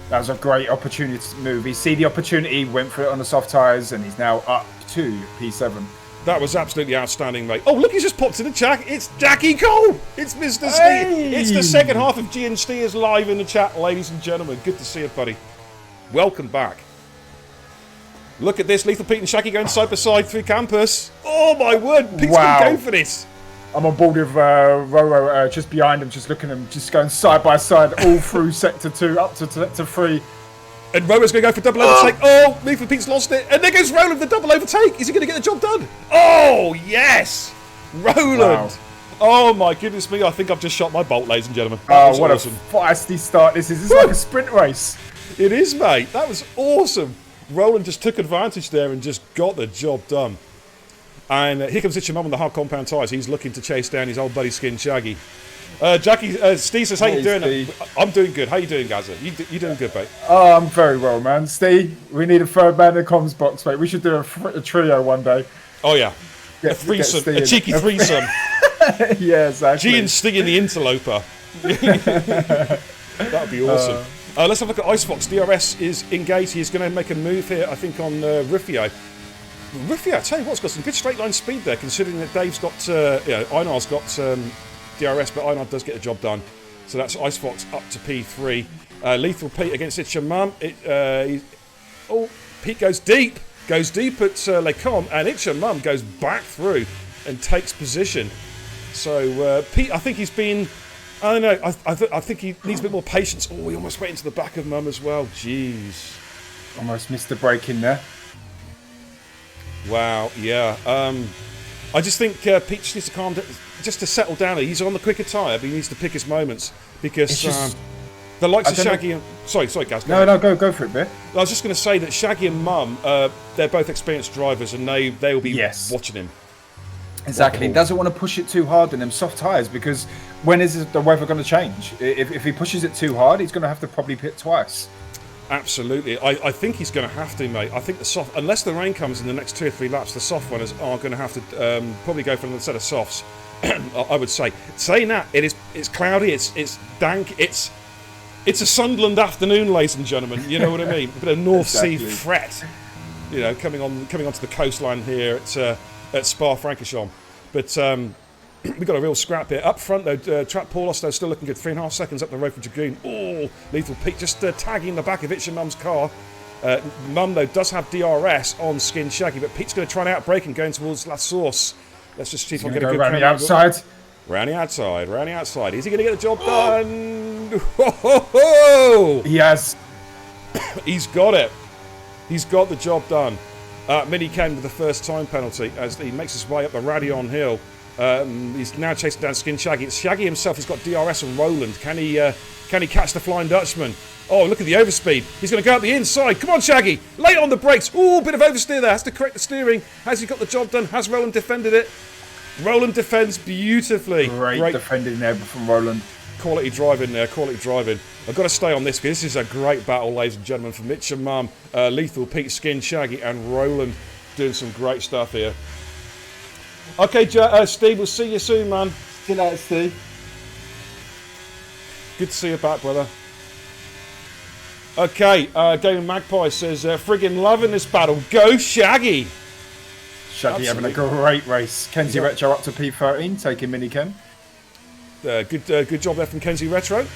That was a great opportunity to move. He see the opportunity, went for it on the soft tyres, and he's now up to P7. That was absolutely outstanding, mate. Oh, look, he's just popped in the chat. It's Jackie Cole. It's Mr. Steve. It's the second half of G and Steers live in the chat, ladies and gentlemen. Good to see you, buddy. Welcome back. Look at this. Lethal Pete and Shaggy going side by side through campus. Oh, my word. Pete's going to go for this. I'm on board with Roro just behind him, just looking at him, just going side by side all through Sector 2 up to 3. And Roro's going to go for double overtake. Oh, Lethal Pete's lost it. And there goes Roland with the double overtake. Is he going to get the job done? Oh, yes. Roland. Wow. Oh, my goodness me. I think I've just shot my bolt, ladies and gentlemen. That was what awesome. A feisty start this is. It's like a sprint race. It is, mate. That was awesome. Roland just took advantage there and just got the job done. And here comes Itchy Mum on the hard compound tyres. He's looking to chase down his old buddy Skin Shaggy. Jackie, Steve says, how you doing? Steve. I'm doing good. How you doing, Gaza? You doing good, mate? Oh, I'm very well, man. Steve, we need a third man in the comms box, mate. We should do a trio one day. Oh, yeah. A threesome. A cheeky threesome. Yeah, exactly. G and Sting in the interloper. That would be awesome. Let's have a look at Icefox. DRS is engaged. He's going to make a move here, I think, on Rufio. Rufio, I tell you what, has got some good straight line speed there, considering that Dave's got, Einar's got DRS, but Einar does get the job ddone. So that's Icefox up to P3. Lethal Pete against It's Your Mum. Pete goes deep at Lecom, and It's Your Mum goes back through and takes position. So Pete, I think he's been, I don't know, I think he needs a bit more patience. Oh, he almost went into the back of Mum as well. Jeez. Almost missed the break in there. Wow, yeah. I just think Pete just needs to calm down, just to settle down. He's on the quicker tyre, but he needs to pick his moments because the likes of Shaggy and... Sorry, Gaz. Go for it, Bear. I was just going to say that Shaggy and Mum, they're both experienced drivers, and they will be watching him. Exactly. He doesn't want to push it too hard in them soft tyres because when is the weather going to change? If he pushes it too hard, he's going to have to probably pit twice. Absolutely. I think he's going to have to, mate. I think the soft, unless the rain comes in the next 2 or 3 laps, the soft runners are going to have to probably go for another set of softs. I would say. Saying that, it's cloudy, it's dank, it's a Sunderland afternoon, ladies and gentlemen. You know what I mean? A bit of North Sea fret, coming onto the coastline here at Spa-Francorchamps. But we've got a real scrap here. Up front, though, Trap Paulos, though, still looking good. 3.5 seconds up the road for Dragoon. Oh, Lethal Pete just tagging the back of Itch and Mum's car. Mum, though, does have DRS on Skin Shaggy, but Pete's going to try and outbrake him going towards La Source. Let's just see if I can get a good round the outside. Round the outside. Is he going to get the job done? Ho! He has. He's got it. He's got the job done. Mini came with the first time penalty as he makes his way up the Radion Hill. He's now chasing down Skin Shaggy. It's Shaggy himself who's got DRS and Roland. Can he catch the Flying Dutchman? Oh, look at the overspeed. He's going to go out the inside. Come on, Shaggy. Lay on the brakes. Ooh, bit of oversteer there. Has to correct the steering. Has he got the job done? Has Roland defended it? Roland defends beautifully. Great defending there from Roland. Quality driving there, quality driving. I've got to stay on this because this is a great battle, ladies and gentlemen, for Mitch and Mum, Lethal, Pete, Skin, Shaggy and Roland doing some great stuff here. Okay, Steve, we'll see you soon, man. See you later, Steve. Good to see you back, brother. Okay, Gaming Magpie says, friggin' loving this battle. Go, Shaggy! Shaggy having a great race. Kenzie Retro up to P13, taking Mini Ken. Good job there from Kenzie Retro.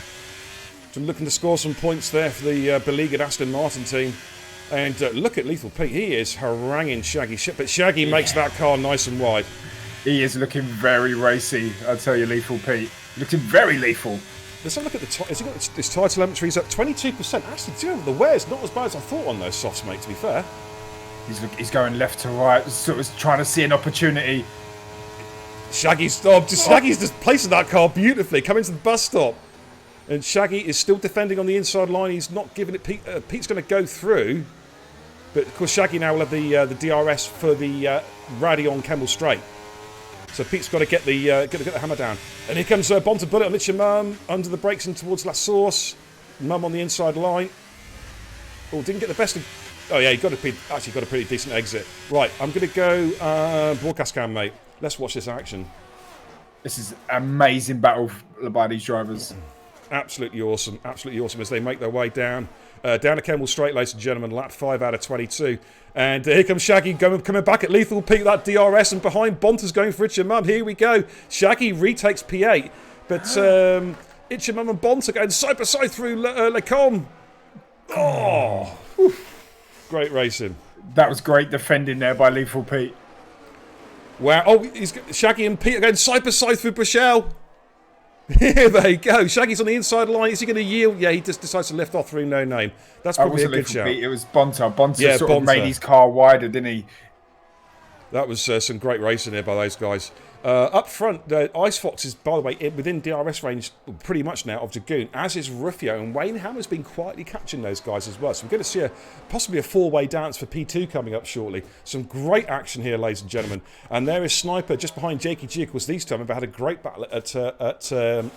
So looking to score some points there for the beleaguered Aston Martin team. And look at Lethal Pete. He is haranguing Shaggy. But Shaggy makes that car nice and wide. He is looking very racy, I tell you, Lethal Pete. Looking very lethal. Let's have a look at the has he got his tyre telemetry? Up 22%. Actually, the wear's not as bad as I thought on those softs, mate, to be fair. He's going left to right, sort of trying to see an opportunity. Shaggy's just placing that car beautifully, coming to the bus stop. And Shaggy is still defending on the inside line. He's not giving it. Pete's going to go through. But, of course, Shaggy now will have the DRS for the Radion Kemmel Straight. So Pete's got to get the hammer down. And here comes Bomb to Bullet on Mitch and Mum. Under the brakes and towards La Source. Mum on the inside line. Oh, didn't get the best of... Oh, yeah, he got a pretty decent exit. Right, I'm going to go broadcast cam, mate. Let's watch this action. This is an amazing battle by these drivers. Absolutely awesome as they make their way down to Kemmel Straight, ladies and gentlemen. Lap 5 out of 22. And here comes Shaggy coming back at lethal Pete, that DRS, and behind Bonta's going for It's Your Mum. Here we go. Shaggy retakes P8, but It's Your Mum and Bonta going side by side through Lecombe. Oh, whew. Great racing. That was great defending there by lethal Pete. Wow. Oh, Shaggy and Pete are going side by side through Bushell. Here they go. Shaggy's on the inside line. Is he going to yield? Yeah, he just decides to lift off through No Name. That's probably a good shout. It was Bonta. Bonta sort of made his car wider, didn't he? That was some great racing here by those guys. Up front, Ice Fox is, by the way, within DRS range pretty much now of Dragoon, as is Rufio, and Wayne Hammer's been quietly catching those guys as well. So we're going to see possibly a four-way dance for P2 coming up shortly. Some great action here, ladies and gentlemen. And there is Sniper just behind Jakey G. Of course, these two have had a great battle at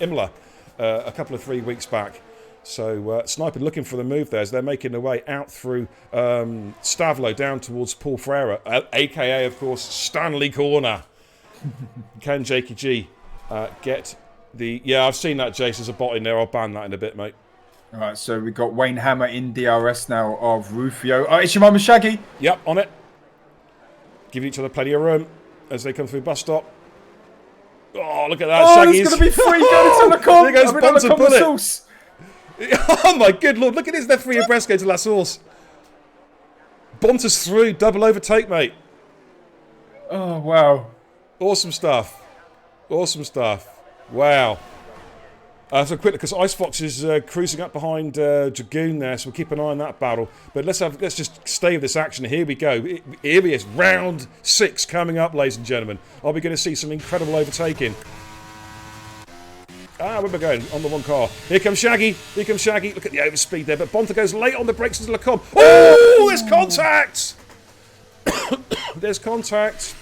Imola a couple of 3 weeks back. So Sniper looking for the move there as they're making their way out through Stavlo down towards Paul Ferreira, a.k.a., of course, Stanley Corner. Can Jakey G get the... Yeah, I've seen that, Jace. There's a bot in there. I'll ban that in a bit, mate. All right, so we've got Wayne Hammer in DRS now of Rufio. Oh, it's your mum and Shaggy. Yep, on it. Give each other plenty of room as they come through bus stop. Oh, look at that. Shaggy's... it's going to be free going to the con. There goes Bonta Bullet. Oh, my good lord. Look at this. They're free abreast going to La Source. Bonta's through. Double overtake, mate. Oh, wow. Awesome stuff. Awesome stuff. Wow. So quickly, because Ice Fox is cruising up behind Dragoon there, so we'll keep an eye on that battle. But let's just stay with this action. Here we go. Here he is. Round 6 coming up, ladies and gentlemen. Are we going to see some incredible overtaking? Where we're going? On the one car. Here comes Shaggy. Here comes Shaggy. Look at the overspeed there. But Bonta goes late on the brakes into Lecombe. Oh, there's contact! There's contact.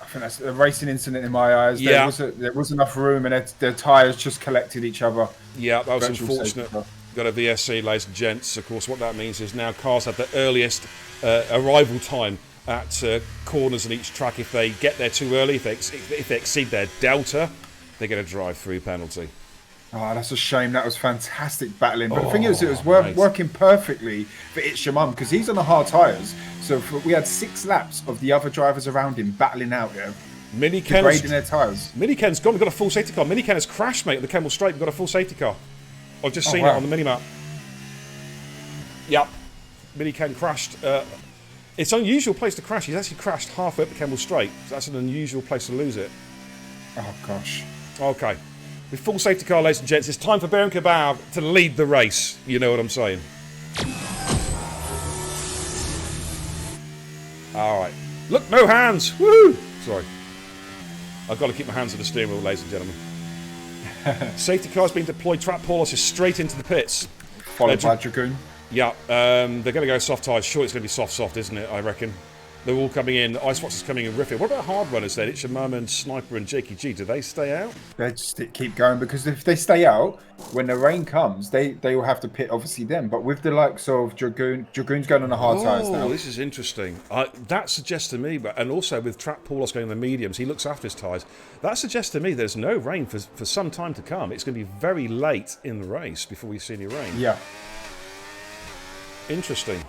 I think that's a racing incident in my eyes. Yeah. There was enough room and their tyres just collected each other. Yeah, that was Virtual unfortunate. safety. Got a VSC, ladies and gents. Of course, what that means is now cars have the earliest arrival time at corners on each track. If they get there too early, if they exceed their delta, they get a drive-through penalty. Oh, that's a shame. That was fantastic battling. But the thing is, it was working perfectly for It's Your Mum because he's on the hard tyres. So we had 6 laps of the other drivers around him battling out there. Degrading their tyres. Mini Ken's gone. We've got a full safety car. Mini Ken has crashed, mate, at the Kemmel Straight. We've got a full safety car. I've just seen it on the minimap. Yep. Mini Ken crashed. It's an unusual place to crash. He's actually crashed halfway up the Kemmel Straight. So that's an unusual place to lose it. Oh, gosh. Okay. With full safety car, ladies and gents, it's time for Bear and Kebab to lead the race. You know what I'm saying? All right. Look, no hands. Woo! Sorry. I've got to keep my hands on the steering wheel, ladies and gentlemen. Safety car's being deployed. Trap Paulus is straight into the pits. Followed by Dragoon. Yeah. They're going to go soft tyres. Sure, it's going to be soft, isn't it? I reckon. They're all coming in. Ice Fox is coming in riffing. What about hard runners then? It's your mum and Sniper and Jakey G. Do they stay out? They just keep going because if they stay out, when the rain comes, they will have to pit obviously them. But with the likes of Dragoon's going on the hard tyres now. Oh, this is interesting. That suggests to me, and also with Trap Paulos going on the mediums, he looks after his tyres. That suggests to me there's no rain for some time to come. It's going to be very late in the race before we see any rain. Yeah. Interesting.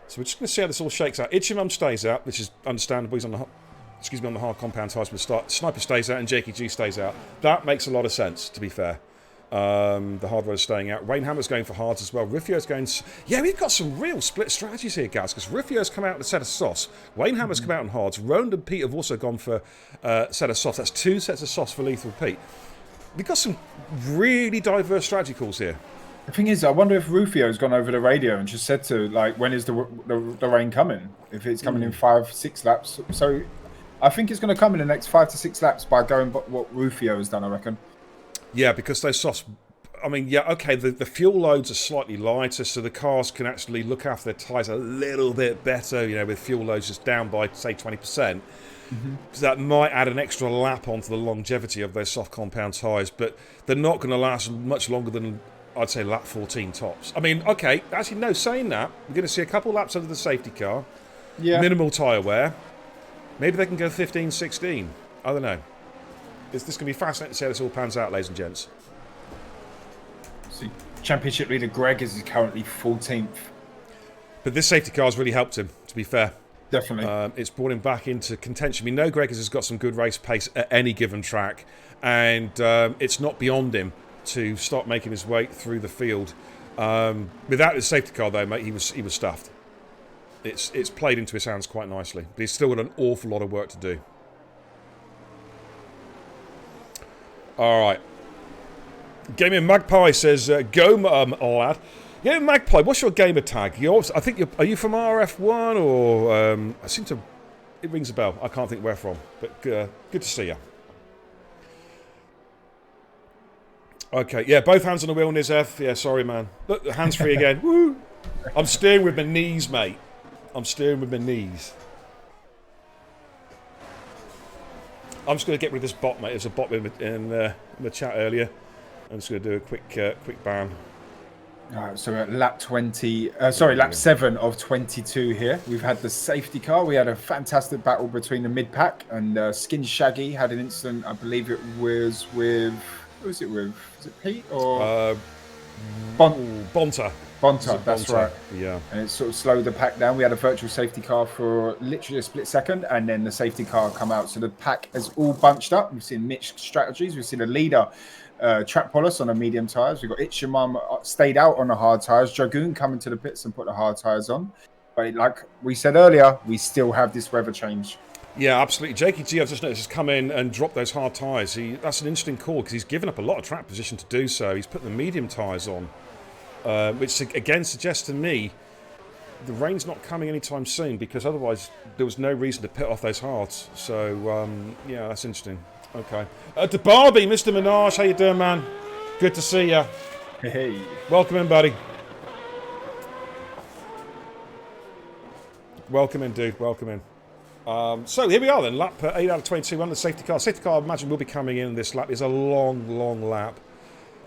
So we're just going to see how this all shakes out. It's Your Mum stays out, which is understandable. He's on the hard compound tyres from the start. Sniper stays out and Jakey G stays out. That makes a lot of sense, to be fair. The hard runner's staying out. Wayne Hammer's going for hards as well. Rufio's going... Yeah, we've got some real split strategies here, guys, because Rufio's come out with a set of softs. Wayne Hammer's come out on hards. Roland and Pete have also gone for a set of softs. That's 2 sets of softs for Lethal Pete. We've got some really diverse strategy calls here. The thing is, I wonder if Rufio's gone over the radio and just said to, like, when is the rain coming? If it's coming in 5-6 laps. So I think it's going to come in the next 5 to 6 laps by going what Rufio has done, I reckon. Yeah, because those softs... I mean, yeah, okay, the fuel loads are slightly lighter, so the cars can actually look after their tyres a little bit better, you know, with fuel loads just down by, say, 20%. So that might add an extra lap onto the longevity of those soft compound tyres, but they're not going to last much longer than... I'd say lap 14 tops. I mean, okay, actually, no, saying that, we're going to see a couple laps under the safety car. Yeah. Minimal tyre wear. Maybe they can go 15, 16. I don't know. This going to be fascinating to see how this all pans out, ladies and gents. See, championship leader Greg is currently 14th. But this safety car has really helped him, to be fair. Definitely. It's brought him back into contention. We know Gregors has got some good race pace at any given track, and it's not beyond him to start making his way through the field. Without his safety car, though, mate, he was stuffed. It's played into his hands quite nicely, but he's still got an awful lot of work to do. All right. Gaming Magpie says, "Go, lad." Yeah, Magpie. What's your gamer tag? Are you from RF1 or I seem to. It rings a bell. I can't think where from, but good to see you. Okay, yeah, both hands on the wheel, Nizef. Yeah, sorry, man. Look, hands free again. Woo! I'm steering with my knees, mate. I'm steering with my knees. I'm just going to get rid of this bot, mate. There's a bot in the chat earlier. I'm just going to do a quick ban. All right, so we're at lap 7 of 22 here. We've had the safety car. We had a fantastic battle between the mid-pack, and Skin Shaggy had an incident. I believe it was with... Who was it with? Was it Pete or... Bonta. Bonta, that's right. Yeah. And it sort of slowed the pack down. We had a virtual safety car for literally a split second, and then the safety car come out. So the pack has all bunched up. We've seen mixed strategies. We've seen a leader, Trap Polis, on the medium tyres. We've got Itchamum stayed out on the hard tyres. Dragoon coming to the pits and put the hard tyres on. But like we said earlier, we still have this weather change. Yeah, absolutely. Jakey G, I've just noticed, has come in and dropped those hard tyres. That's an interesting call because he's given up a lot of track position to do so. He's put the medium tyres on, which again suggests to me the rain's not coming anytime soon because otherwise there was no reason to pit off those hards. So, yeah, that's interesting. Okay. To Barbie, Mr. Minaj, how you doing, man? Good to see you. Hey. Welcome in, buddy. Welcome in, dude. Welcome in. So here we are then, lap 8 out of 22 on the safety car. Safety car, I imagine, will be coming in this lap. It's a long, long lap.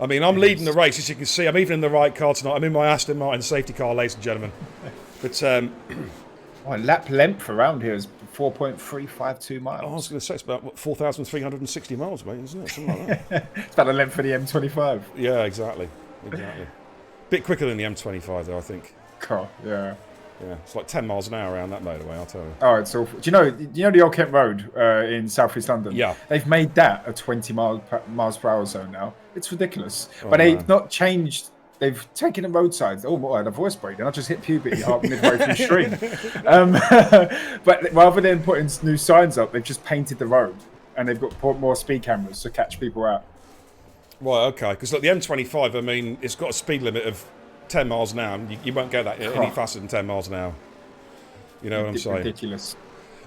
I mean, I'm leading the race, as you can see. I'm even in the right car tonight. I'm in my Aston Martin safety car, ladies and gentlemen. But lap length around here is 4.352 miles. I was going to say, it's about 4,360 miles, mate, isn't it? Something like that. It's about the length for the M25. Yeah, exactly. Bit quicker than the M25, though, I think. Car, yeah. Yeah, it's like 10 miles an hour around that motorway, I'll tell you. Oh, it's awful. Do you know the Old Kent Road in South East London? Yeah. They've made that a 20 miles per hour zone now. It's ridiculous. Oh, but they've man. not changed. They've taken the roadsides. Oh, I had a voice break, and I just hit puberty midway through stream. But rather than putting new signs up, they've just painted the road, and they've got more speed cameras to catch people out. Right, okay. Because like the M25, I mean, it's got a speed limit of 10 miles an hour. You won't go that any faster than 10 miles an hour. You know what I'm saying? Ridiculous.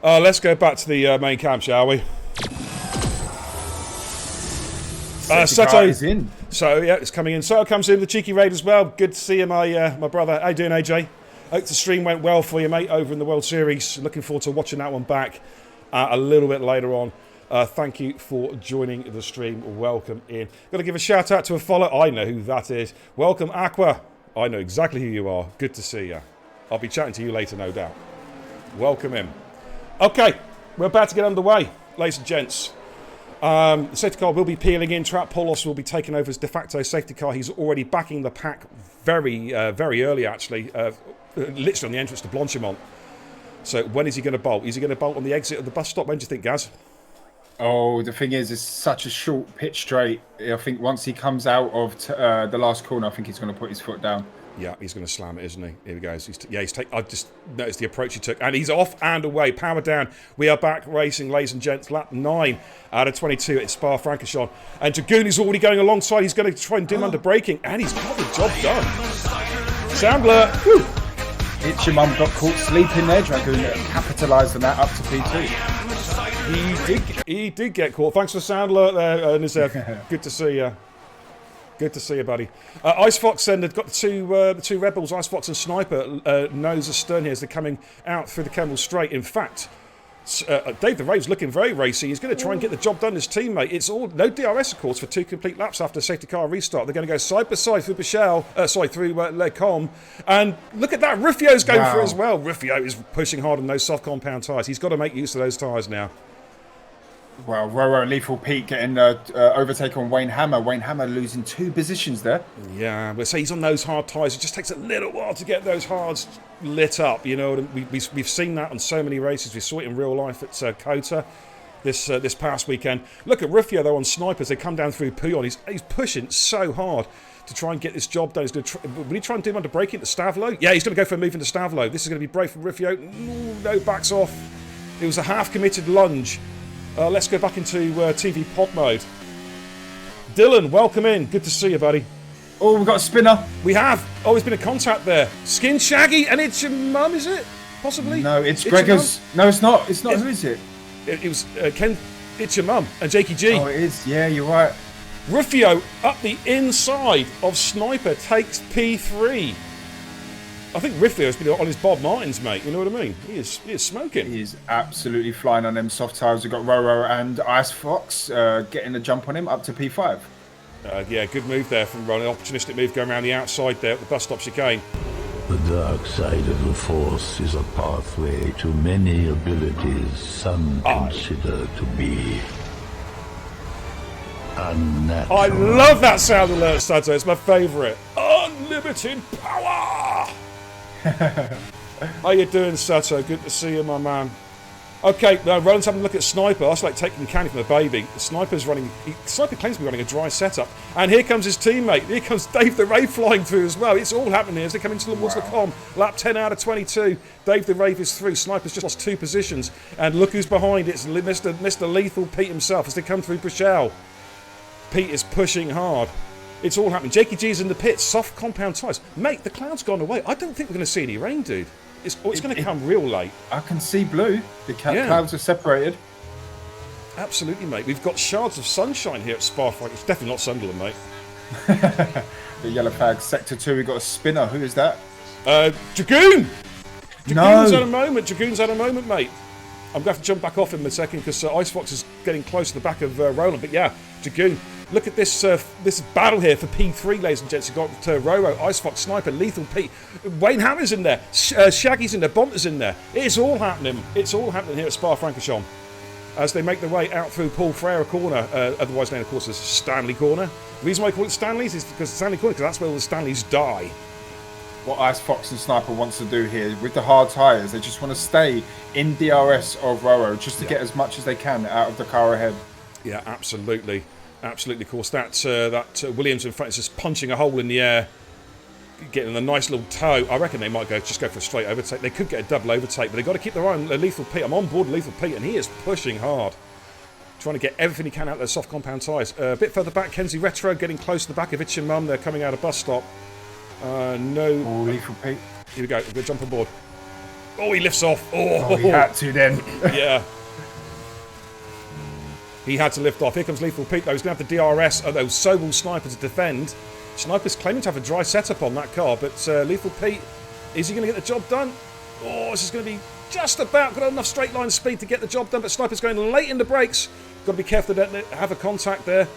Let's go back to the main cam, shall we? Seto is in. So, yeah, it's coming in. So comes in, the cheeky raid as well. Good to see you, my brother. How you doing, AJ? Hope the stream went well for you, mate, over in the World Series. Looking forward to watching that one back a little bit later on. Thank you for joining the stream. Welcome in. Got to give a shout out to a follower. I know who that is. Welcome, Aqua. I know exactly who you are. Good to see you. I'll be chatting to you later, no doubt. Welcome in. Okay, we're about to get underway, ladies and gents. The safety car will be peeling in. Trap Polos will be taking over as de facto safety car. He's already backing the pack very early, actually. Literally on the entrance to Blanchimont. So when is he going to bolt? Is he going to bolt on the exit of the bus stop? When do you think, Gaz? Oh, the thing is, it's such a short pitch straight. I think once he comes out of the last corner, I think he's going to put his foot down. Yeah, he's going to slam it, isn't he? Here he goes. I just noticed the approach he took. And he's off and away. Power down. We are back racing, ladies and gents. Lap 9 out of 22 at Spa-Francorchamps. And Dragoon is already going alongside. He's going to try and do him under braking. And he's got the job done. Sandler. Woo. Itchamum got caught sleeping there. Dragoon capitalised on that up to P2. He did get caught. Thanks for the sound alert there, Nizev. Good to see you. Good to see you, buddy. Ice Fox then, they've got the two rebels, Ice Fox and Sniper, nose astern here as they're coming out through the Kemmel Straight. In fact, Dave the Rave's looking very racy. He's going to try and get the job done, his teammate. It's all no DRS, of course, for 2 complete laps after a safety car restart. They're going to go side by side through through Lecombe. And look at that, Ruffio's going for it as well. Ruffio is pushing hard on those soft compound tyres. He's got to make use of those tyres now. Well, Roro and Lethal Pete getting overtake on Wayne Hammer. Wayne Hammer losing 2 positions there. Yeah, we'll say he's on those hard tyres. It just takes a little while to get those hards lit up. You know, we've seen that on so many races. We saw it in real life at Kota this past weekend. Look at Rufio though on snipers. They come down through Puyon. He's pushing so hard to try and get this job done. He's going to will he try and do him under break into Stavlo? Yeah, he's going to go for a move into Stavlo. This is going to be brave from Rufio. Ooh, no, backs off. It was a half-committed lunge. Let's go back into TV pod mode. Dylan, welcome in. Good to see you, buddy. Oh, we've got a spinner. We have. Oh, there's been a contact there. Skin Shaggy, and it's your mum, is it? Possibly? No, it's Gregor's. No, it's not. It's not. Who is it? It was Ken. It's your mum and Jakey G. Oh, it is. Yeah, you're right. Rufio up the inside of Sniper takes P3. I think Rufio's been on his Bob Martins, mate. You know what I mean? He is smoking. He is absolutely flying on them soft tires. We've got Roro and Ice Fox getting a jump on him up to P5. Yeah, good move there from Ron. An opportunistic move going around the outside there at the bus stop chicane. The dark side of the Force is a pathway to many abilities some consider to be unnatural. I love that sound alert, Sato. It's my favourite. Unlimited power! How you doing, Sato? Good to see you, my man. Okay, now Roland's having a look at Sniper. That's like taking candy from a baby. Sniper claims to be running a dry setup. And here comes his teammate. Here comes Dave the Rave flying through as well. It's all happening here as they come into towards the com. Lap 10 out of 22. Dave the Rave is through. Sniper's just lost 2 positions. And look who's behind. It's Mr. Lethal Pete himself as they come through Brachel. Pete is pushing hard. It's all happening. Jakey G's in the pits. Soft compound tyres. Mate, the cloud's gone away. I don't think we're going to see any rain, dude. It's going to come real late. I can see blue. The clouds are separated. Absolutely, mate. We've got shards of sunshine here at Spa-Frank. It's definitely not Sunderland, mate. The yellow flag, sector 2. We've got a spinner. Who is that? Dragoon! No. Dragoon's had a moment. Dragoon's had a moment, mate. I'm going to have to jump back off him in a second because Ice Fox is getting close to the back of Roland. But yeah, Dragoon. Look at this this battle here for P3, ladies and gents. You've got Roro, Ice Fox, Sniper, Lethal Pete. Wayne Hammer's in there. Shaggy's in there. Bonter's in there. It's all happening. It's all happening here at Spa-Francorchamps as they make their way out through Paul Frere Corner, otherwise known, of course, as Stanley Corner. The reason why I call it Stanley's is because Stanley Corner, because that's where all the Stanleys die. What Ice Fox and Sniper wants to do here with the hard tyres, they just want to stay in DRS of Roro just to get as much as they can out of the car ahead. Yeah, absolutely. Absolutely, of course. That Williams in front is just punching a hole in the air, getting a nice little toe. I reckon they might just go for a straight overtake. They could get a double overtake, but they've got to keep their eye on Lethal Pete. I'm on board Lethal Pete, and he is pushing hard, trying to get everything he can out of those soft compound tyres. A bit further back, Kenzie Retro getting close to the back of Itch and Mum. They're coming out of bus stop. No. Oh, Lethal Pete. Here we go. We're going to jump on board. Oh, he lifts off. Oh, he had to then. Yeah. He had to lift off. Here comes Lethal Pete, though. He's going to have the DRS, although so will Sniper to defend. Sniper's claiming to have a dry setup on that car, but Lethal Pete, is he going to get the job done? Oh, this is going to be just about got enough straight line speed to get the job done, but Sniper's going late in the brakes. Got to be careful they don't have a contact there.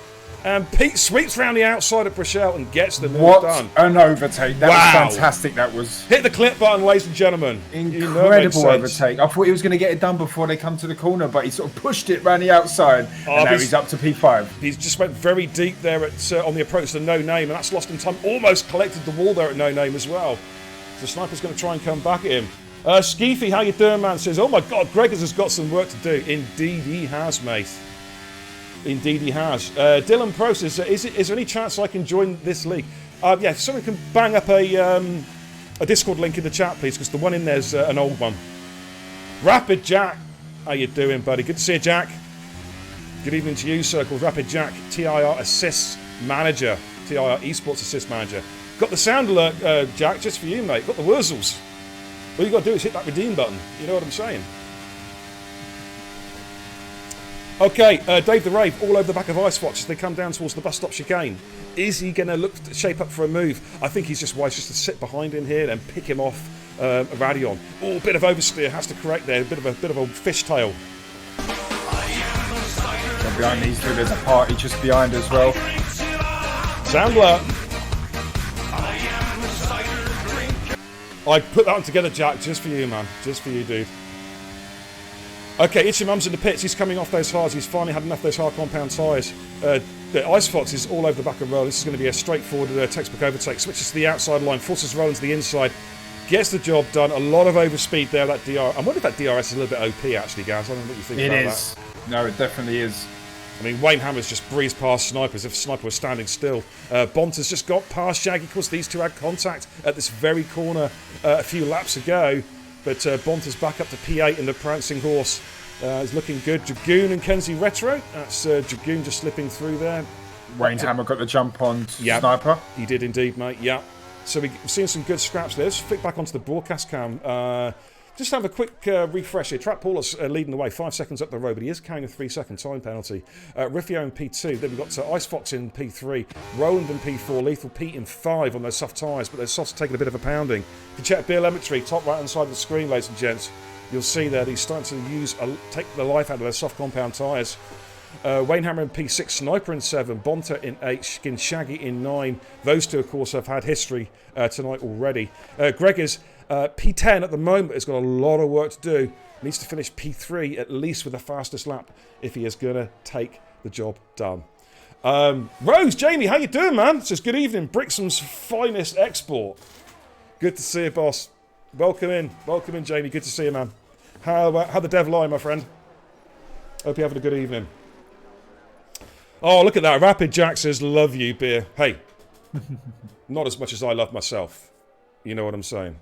And Pete sweeps round the outside of Brachel and gets the move done. What an overtake. That was fantastic. That was... Hit the clip button, ladies and gentlemen. Incredible overtake. I thought he was going to get it done before they come to the corner, but he sort of pushed it round the outside. And now he's up to P5. He just went very deep there on the approach to No Name, and that's lost him time. Almost collected the wall there at No Name as well. So Sniper's going to try and come back at him. Skeefy, how you doing, man? Says, oh my God, Gregors has got some work to do. Indeed he has, mate. Indeed he has. Dylan Pro says, is there any chance I can join this league? Yeah, if someone can bang up a Discord link in the chat, please, because the one in there's an old one. Rapid Jack, how you doing, buddy? Good to see you, Jack. Good evening to you, Circles. Rapid Jack, TIR Assist Manager. TIR Esports Assist Manager. Got the sound alert, Jack, just for you, mate. Got the wurzels. All you got to do is hit that redeem button. You know what I'm saying? Okay, Dave the Rave all over the back of Ice Fox as they come down towards the bus stop chicane. Is he going to shape up for a move? I think he's just wise just to sit behind him here and pick him off Radion. Oh, a bit of oversteer has to correct there. A bit of a fishtail. And behind these two, there's a party just behind as well. Sandler. I put that one together, Jack, just for you, man. Just for you, dude. Okay, Itchy Mum's in the pits. He's coming off those hards. He's finally had enough of those hard compound tyres. The Ice Fox is all over the back of Roland. This is going to be a straightforward textbook overtake. Switches to the outside line, forces Roland to the inside. Gets the job done. A lot of overspeed there, that DR. I wonder if that DRS is a little bit OP, actually, Gaz. I don't know what you think about that. It is. No, it definitely is. I mean, Wayne Hammer's just breezed past Sniper as if Sniper was standing still. Bonta's just got past Shaggy. Of course, these two had contact at this very corner a few laps ago. But Bonta's back up to P8 in the Prancing Horse. Is looking good. Dragoon and Kenzie Retro. That's Dragoon just slipping through there. Wayne Hammer got the jump on Sniper. He did indeed, mate. Yeah. So we've seen some good scraps there. Let's flick back onto the broadcast cam. Just have a quick refresh here. Trap Paulus leading the way, 5 seconds up the road, but he is carrying a 3-second time penalty. Riffio in P2. Then we've got Ice Fox in P3. Roland in P4. Lethal Pete in 5 on those soft tyres, but those softs are taking a bit of a pounding. If you check telemetry, top right hand side of the screen, ladies and gents, you'll see that he's starting to take the life out of those soft compound tyres. Wayne Hammer in P6, Sniper in 7, Bonta in 8, Skin Shaggy in 9. Those two, of course, have had history tonight already. Greg is P10 at the moment. Has got a lot of work to do. Needs to finish P3 at least with the fastest lap if he is going to take the job done. Rose, Jamie, how you doing, man? It says good evening, Brixham's finest export. Good to see you, boss. Welcome in, Jamie. Good to see you, man. How the devil are you, my friend? Hope you're having a good evening. Oh, look at that. Rapid Jack says, love you, beer. Hey, not as much as I love myself. You know what I'm saying?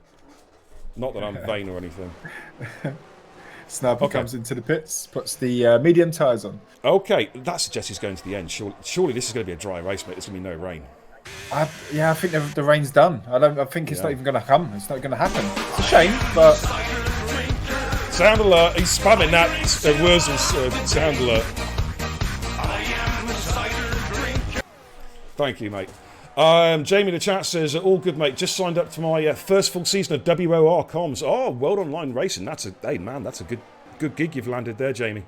Not that I'm vain or anything. Sniper comes into the pits, puts the medium tyres on. Okay, that suggests he's going to the end. Surely this is going to be a dry race, mate. There's going to be no rain. I think the rain's done. I think it's not even going to come. It's not going to happen. It's a shame, but... Sound alert. He's spamming that Wurzel's sound alert. Thank you, mate. Jamie in the chat says, all good, mate. Just signed up to my first full season of WOR comms. Oh, World Online Racing. That's a good gig you've landed there, Jamie.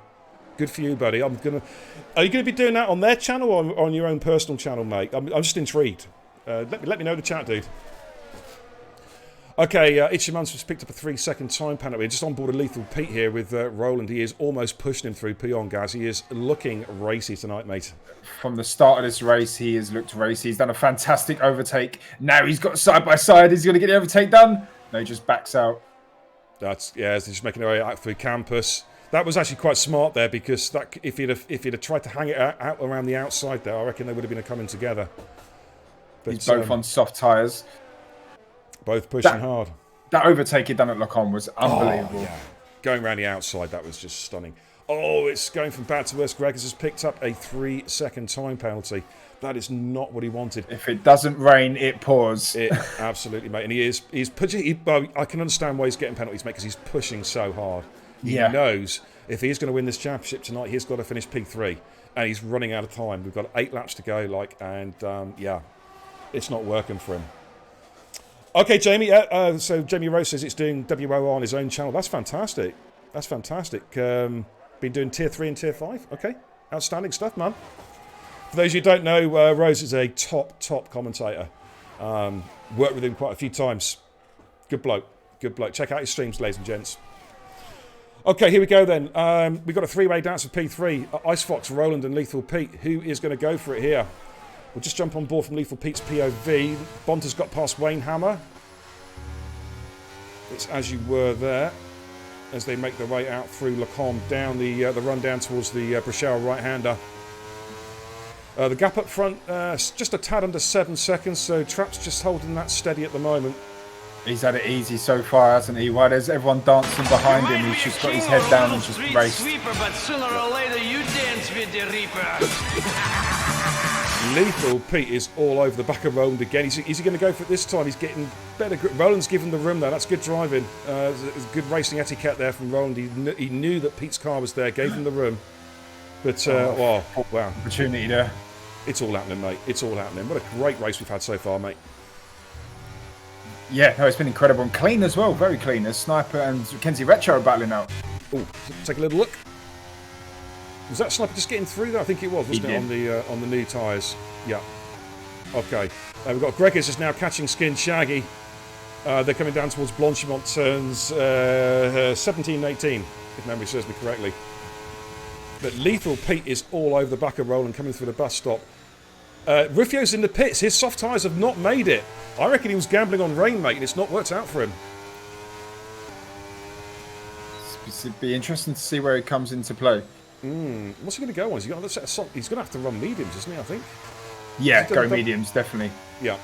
Good for you, buddy. Are you gonna be doing that on their channel or on your own personal channel, mate? I'm just intrigued. Let me know in the chat, dude. Okay, Ichiman's just picked up a 3-second time penalty. Just on board a Lethal Pete here with Roland. He is almost pushing him through Pion, guys. He is looking racy tonight, mate. From the start of this race, he has looked racy. He's done a fantastic overtake. Now he's got side by side. Is he going to get the overtake done? No, he just backs out. He's just making their way out through campus. That was actually quite smart there because if he'd have tried to hang it out around the outside there, I reckon they would have been coming together. But, he's both on soft tyres. Both pushing hard. That overtake he done at Lock-On was unbelievable. Oh, yeah. Going around the outside, that was just stunning. Oh, it's going from bad to worse. Greg has just picked up a 3-second time penalty. That is not what he wanted. If it doesn't rain, it pours. Absolutely, mate. And he's pushing. I can understand why he's getting penalties, mate, because he's pushing so hard. He knows if he's going to win this championship tonight, he's got to finish P3, and he's running out of time. We've got 8 laps to go, it's not working for him. Okay, Jamie. So Jamie Rose says it's doing WOR on his own channel. That's fantastic. That's fantastic. Been doing Tier 3 and Tier 5. Okay, outstanding stuff, man. For those who don't know, Rose is a top commentator. Worked with him quite a few times. Good bloke. Good bloke. Check out his streams, ladies and gents. Okay, here we go then. We've got a 3-way dance of P3. Ice Fox, Roland and Lethal Pete. Who is going to go for it here? We'll just jump on board from Lethal Pete's POV. Bonta's got past Wayne Hammer. It's as you were there. As they make their way out through Lacombe down the run down towards the Brachel right-hander. The gap up front, just a tad under 7 seconds, so Trap's just holding that steady at the moment. He's had it easy so far, hasn't he? While there's everyone dancing behind him, he's just got his head down and just raced. But sooner or later you dance with the Reaper. Lethal Pete is all over the back of Roland again. Is he going to go for it this time? He's getting better. Roland's given the room though. That's good driving. Good racing etiquette there from Roland. He knew that Pete's car was there, gave him the room. But, wow. Opportunity there. It's all happening, mate. It's all happening. What a great race we've had so far, mate. Yeah, no, it's been incredible and clean as well. Very clean. As Sniper and Kenzie Retro are battling out. Oh, take a little look. Was that Sniper just getting through there? I think it was, wasn't it, on the new tyres? Yeah. Okay. We've got Gregors is now catching Skin Shaggy. They're coming down towards Blanchimont turns 17 and 18. if memory serves me correctly. But Lethal Pete is all over the back of Roland coming through the bus stop. Rufio's in the pits. His soft tyres have not made it. I reckon he was gambling on rain, mate, and it's not worked out for him. It'd be interesting to see where it comes into play. What's he going to go on? He's going to have to run mediums, isn't he, I think? Yeah, go mediums, definitely. Yeah.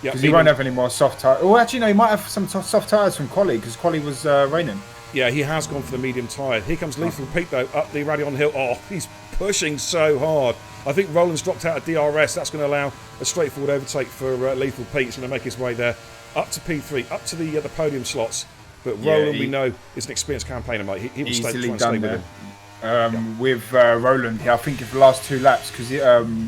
Because he won't have any more soft tyres. Oh, actually, no, he might have some soft tyres from Quali, because Quali was raining. Yeah, he has gone for the medium tyre. Here comes Lethal Pete, though, up the Radion Hill. Oh, he's pushing so hard. I think Roland's dropped out of DRS. That's going to allow a straightforward overtake for Lethal Pete. He's going to make his way there. Up to P3, up to the podium slots. But Roland, we know, is an experienced campaigner, mate. He will try and stay with him. With Roland, I think for the last 2 laps, because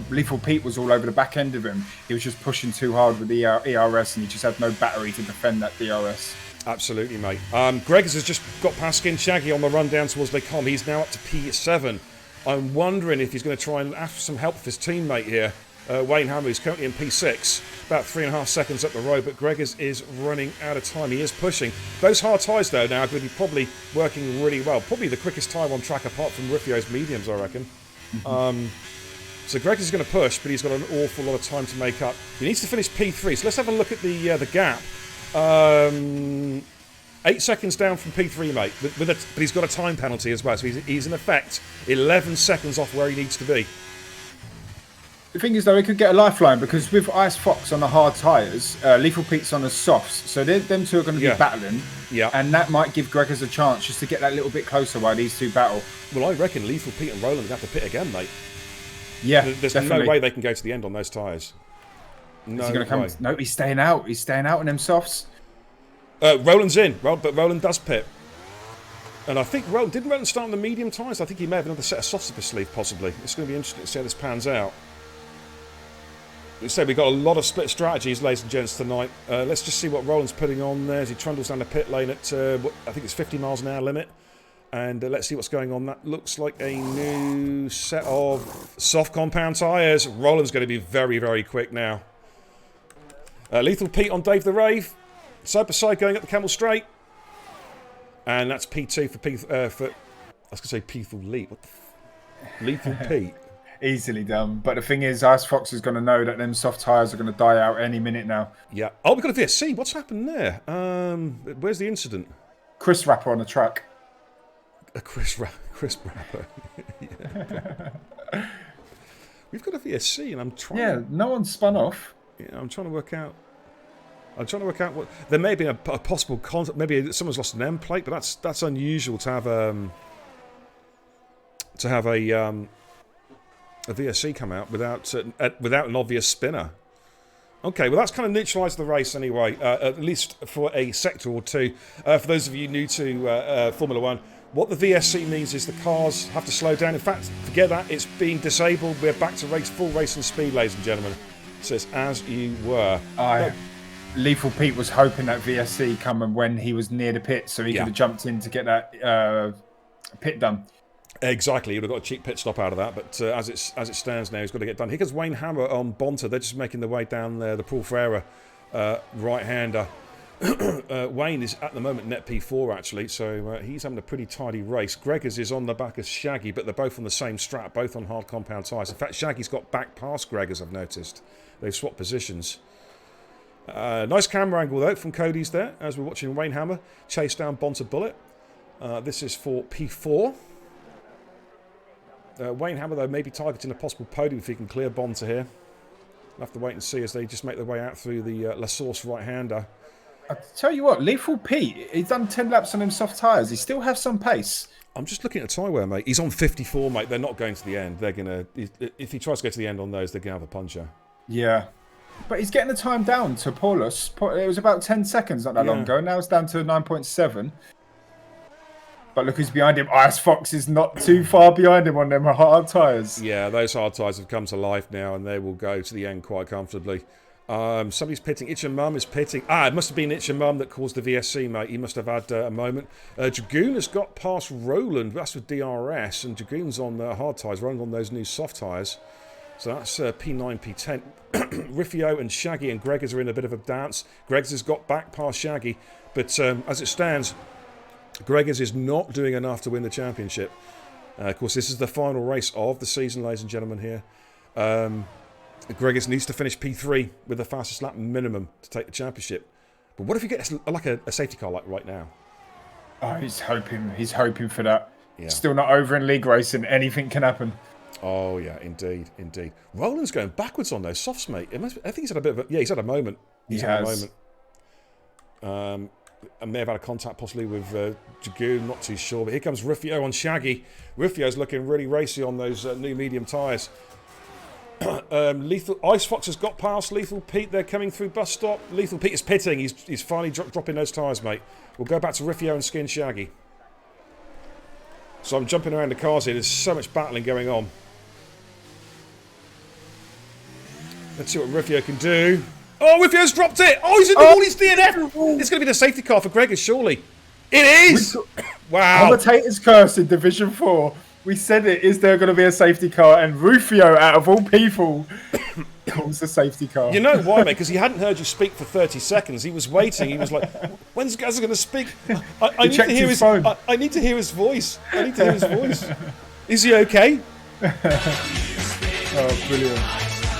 Lethal Pete was all over the back end of him. He was just pushing too hard with the ERS, and he just had no battery to defend that DRS. Absolutely, mate. Greggs has just got past Skin Shaggy on the run down towards Les Combes. He's now up to P7. I'm wondering if he's going to try and ask for some help with his teammate here. Wayne Hammer, who's currently in P6, about 3.5 seconds up the road, but Greggs is running out of time. He is pushing. Those hard tyres, though, now are going to be probably working really well. Probably the quickest tyre on track apart from Rufio's mediums, I reckon. So Greggs is going to push, but he's got an awful lot of time to make up. He needs to finish P3, so let's have a look at the gap. 8 seconds down from P3, mate, but he's got a time penalty as well, so he's in effect 11 seconds off where he needs to be. The thing is, though, he could get a lifeline, because with Ice Fox on the hard tyres, Lethal Pete's on the softs, so them two are going to be battling, and that might give Greggs a chance just to get that little bit closer while these two battle. Well, I reckon Lethal Pete and Roland have to pit again, mate. Yeah, there's definitely. no way they can go to the end on those tyres. No way. No, he's staying out. He's staying out on them softs. Roland's in, but Roland does pit. And I think didn't Roland start on the medium tyres? I think he may have another set of softs up his sleeve, possibly. It's going to be interesting to see how this pans out. So we've got a lot of split strategies, ladies and gents, tonight. Let's just see what Roland's putting on there as he trundles down the pit lane at, I think it's 50 miles an hour limit. And let's see what's going on. That looks like a new set of soft compound tyres. Roland's going to be very, very quick now. Lethal Pete on Dave the Rave. Side by side going up the Camel Straight. And that's P2 for I was going to say Lethal Leap. What the Lethal Pete. Easily done. But the thing is, Ice Fox is going to know that them soft tyres are going to die out any minute now. Yeah. Oh, we've got a VSC. What's happened there? Where's the incident? Chris Rapper on the track. A Chris Rapper. We've got a VSC, and I'm trying. Yeah, no one spun off. Yeah, I'm trying to work out what there may be a possible contact. Maybe someone's lost an M plate, but that's unusual to have a VSC come out without an obvious spinner. Okay, well that's kind of neutralised the race anyway, at least for a sector or two. For those of you new to Formula 1, what the VSC means is the cars have to slow down. In fact, forget that, it's being disabled. We're back to full racing speed, ladies and gentlemen. So it's as you were. Lethal Pete was hoping that VSC coming when he was near the pit, so he could have jumped in to get that pit done. Exactly, he would have got a cheap pit stop out of that, but as it stands now, he's got to get done. Here comes Wayne Hammer on Bonta. They're just making their way down there, the Paul Freire right-hander. Wayne is at the moment net P4 actually, so he's having a pretty tidy race. Greggs is on the back of Shaggy, but they're both on the same strap, both on hard compound tyres. In fact, Shaggy's got back past Greggs, I've noticed. They've swapped positions. Nice camera angle though from Cody's there, as we're watching Wayne Hammer chase down Bonta Bullet. This is for P4. Wayne Hammer though may be targeting a possible podium if he can clear Bonta here. We'll have to wait and see as they just make their way out through the La Source right-hander. I tell you what, Lethal Pete, he's done 10 laps on them soft tyres. He still has some pace. I'm just looking at the tyre wear, mate. He's on 54, mate. They're not going to the end. They're going to... If he tries to go to the end on those, they're going to have a puncher. Yeah. But he's getting the time down to Paulus. It was about 10 seconds not that long ago. Now it's down to 9.7. But look who's behind him. Ice Fox is not too far behind him on them hard tyres. Yeah, those hard tyres have come to life now, and they will go to the end quite comfortably. Somebody's pitting. Itch and Mum is pitting. It must have been Itch and Mum that caused the VSC, mate. He must have had a moment. Dragoon has got past Roland. That's with DRS, and Dragoon's on hard tyres. Roland's on those new soft tyres. So that's P9, P10. Rufio and Shaggy and Greggs are in a bit of a dance. Greggs has got back past Shaggy, but as it stands, Gregors is not doing enough to win the championship. Of course, this is the final race of the season, ladies and gentlemen, here. Gregors needs to finish P3 with the fastest lap minimum to take the championship. But what if he gets like a safety car like right now? Oh, he's hoping for that. Yeah. Still not over in league racing. Anything can happen. Oh, yeah, indeed. Roland's going backwards on those softs, mate. I think he's had a bit of a... Yeah, he's had a moment. He has. I may have had a contact possibly with Dragoon, not too sure. But here comes Rufio on Shaggy. Rufio's looking really racy on those new medium tyres. Lethal Ice Fox has got past Lethal Pete. They're coming through bus stop. Lethal Pete is pitting. He's finally dropping those tyres, mate. We'll go back to Rufio and Skin Shaggy. So I'm jumping around the cars here. There's so much battling going on. Let's see what Rufio can do. Oh, Rufio's dropped it. Oh, he's in the wall. He's DNF. It's going to be the safety car for Gregors, surely. It is. Wow. Commentator's curse in Division 4. We said it. Is there going to be a safety car? And Rufio, out of all people, calls the safety car. You know why, mate? Because he hadn't heard you speak for 30 seconds. He was waiting. He was like, when's Gaz going to speak? I need to hear his phone. I need to hear his voice. Is he okay? Oh, brilliant.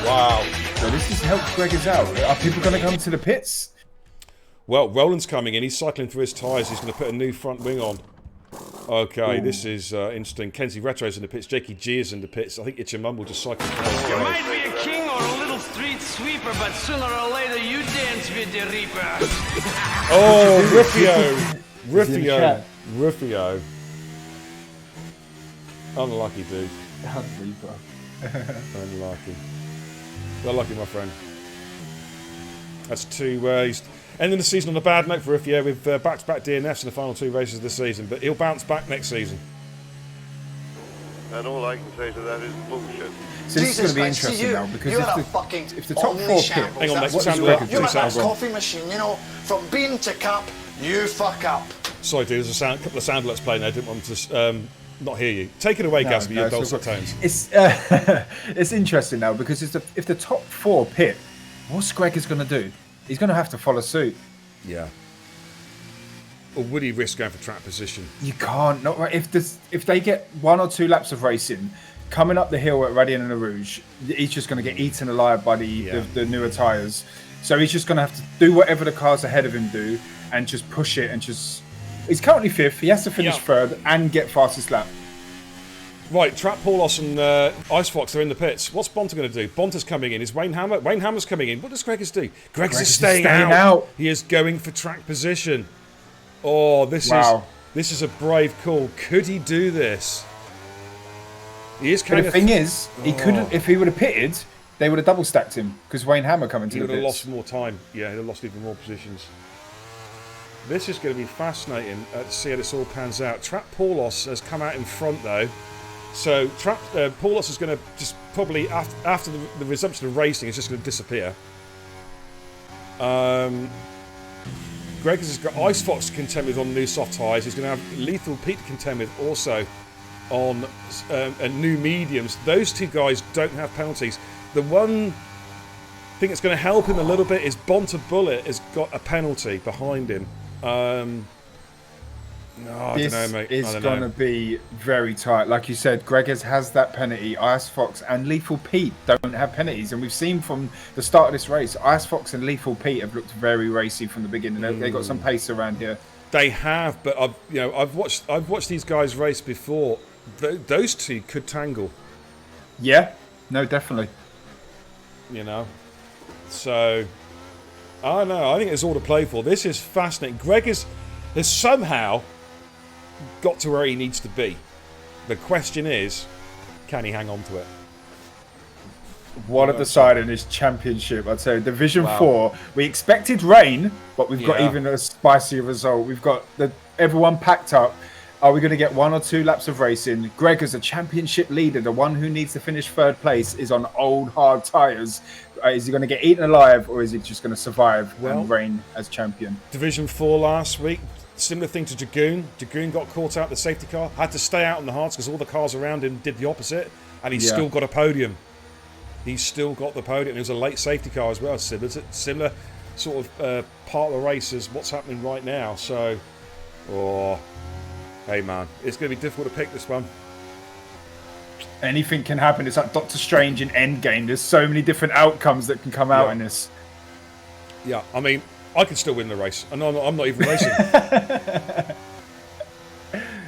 Wow. So this has helped Gregors out. Are people going to come to the pits? Well, Roland's coming in. He's cycling through his tyres. He's going to put a new front wing on. Okay, this is interesting. Kenzie Retro's in the pits. Jakey G is in the pits. I think Itchamum just cycling through those You guys. might be a king or a little street sweeper, but sooner or later you dance with the Reaper. Oh, Rufio. Unlucky, dude. Unlucky. Well, lucky, my friend. That's two ways. Ending the season on a bad note for Rufio with back-to-back DNFs in the final two races of the season, but he'll bounce back next season. And all I can say to that is bullshit. So this is going to be interesting now, because if the top four pit... Hang on, mate. You're like that coffee machine, you know, from bean to cup, you fuck up. Sorry, dude, there's a couple of sound alerts playing there. I didn't want to not hear you. Take it away, Gaz, with your dulcet tones. It's interesting now, because if the top four pit, what's Gregors going to do? He's going to have to follow suit. Yeah. Or would he risk going for track position? You can't. Not right. If they get 1 or 2 laps of racing, coming up the hill at Radian and the Rouge, he's just going to get eaten alive by the newer tyres. So he's just going to have to do whatever the cars ahead of him do and just push it and just... He's currently 5th. He has to finish 3rd and get fastest lap. Right, Trap Paulos and Ice Fox are in the pits. What's Bonta going to do? Bonta's coming in. Is Wayne Hammer? Wayne Hammer's coming in. What does Gregors do? Gregors is staying out. He is going for track position. Oh, this is a brave call. Could he do this? He is kind of... The thing is, he couldn't... If he would have pitted, they would have double stacked him because Wayne Hammer coming to the pits. He would have lost more time. Yeah, he'd have lost even more positions. This is going to be fascinating to see how this all pans out. Trap Paulos has come out in front, though. So Paulos is going to just probably, after the resumption of racing, is just going to disappear. Gregors has got Ice Fox to contend with on new soft tyres. He's going to have Lethal Pete to contend with also on new mediums. Those two guys don't have penalties. The one thing that's going to help him a little bit is Bonta Bullet has got a penalty behind him. I don't know, mate. It's going to be very tight. Like you said, Gregors has that penalty. Ice Fox and Lethal Pete don't have penalties. And we've seen from the start of this race, Ice Fox and Lethal Pete have looked very racy from the beginning. They've got some pace around here. They have, but I've watched these guys race before. Those two could tangle. Yeah, no, definitely. So I don't know. I think it's all to play for. This is fascinating. Gregors has somehow got to where he needs to be. The question is, can he hang on to it? What a deciding this championship. I'd say Division 4. We expected rain, but we've got even a spicier result. We've got everyone packed up. Are we going to get 1 or 2 laps of racing? Gregors, a championship leader, the one who needs to finish 3rd place, is on old hard tyres. Is he going to get eaten alive, or is he just going to survive and reign as champion? Division 4 last week. Similar thing to Dragoon. Dragoon got caught out the safety car, had to stay out on the hards because all the cars around him did the opposite, and he's still got a podium. He's still got the podium. It was a late safety car as well. Similar sort of part of the race as what's happening right now. So Oh, hey man, it's going to be difficult to pick this one. Anything can happen. It's like Doctor Strange in Endgame. There's so many different outcomes that can come out in this. Yeah, I mean, I could still win the race, and I'm not even racing.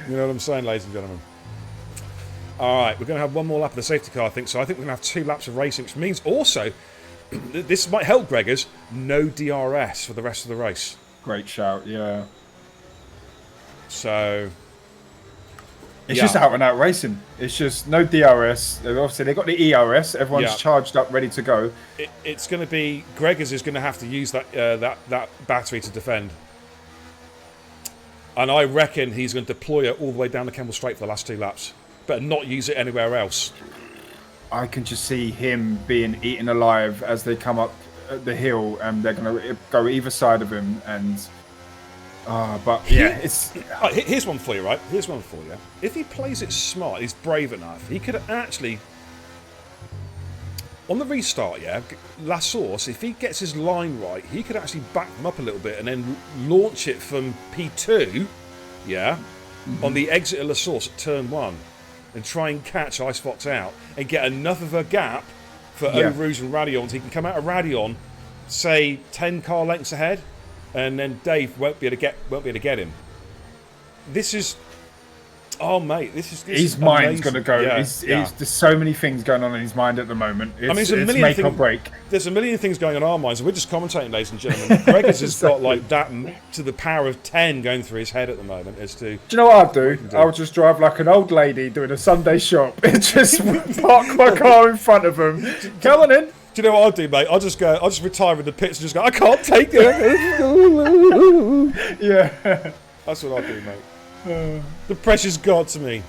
You know what I'm saying, ladies and gentlemen? All right, we're going to have one more lap of the safety car, I think. So I think we're going to have 2 laps of racing, which means also, this might help Gregors, no DRS for the rest of the race. Great shout, yeah. So... It's just out and out racing. It's just no DRS. Obviously, they got the ERS. Everyone's charged up, ready to go. It's going to be... Gregors is going to have to use that battery to defend. And I reckon he's going to deploy it all the way down the Kemmel Straight for the last 2 laps. But not use it anywhere else. I can just see him being eaten alive as they come up the hill, and they're going to go either side of him. And but yeah, it's... Here's one for you, right? Here's one for you. If he plays it smart, he's brave enough, he could actually... On the restart, La Source, if he gets his line right, he could actually back them up a little bit and then launch it from P2, on the exit of La Source at turn 1 and try and catch Ice Fox out and get enough of a gap for Eau Rouge and Radion so he can come out of Radion, say, 10 car lengths ahead, and then Dave won't be able to get him. This is... Oh, mate, this is his mind's going to go. There's so many things going on in his mind at the moment. It's make or break. There's a million things going on in our minds, and we're just commentating, ladies and gentlemen. Gregors has got like that to the power of 10 going through his head at the moment. As to, do you know what I'd do? I'll just drive like an old lady doing a Sunday shop and just park my car in front of him. Come on in. Do you know what I'll do, mate? I'll just retire in the pits and just go, I can't take it. Yeah. That's what I'll do, mate. The pressure's got to me.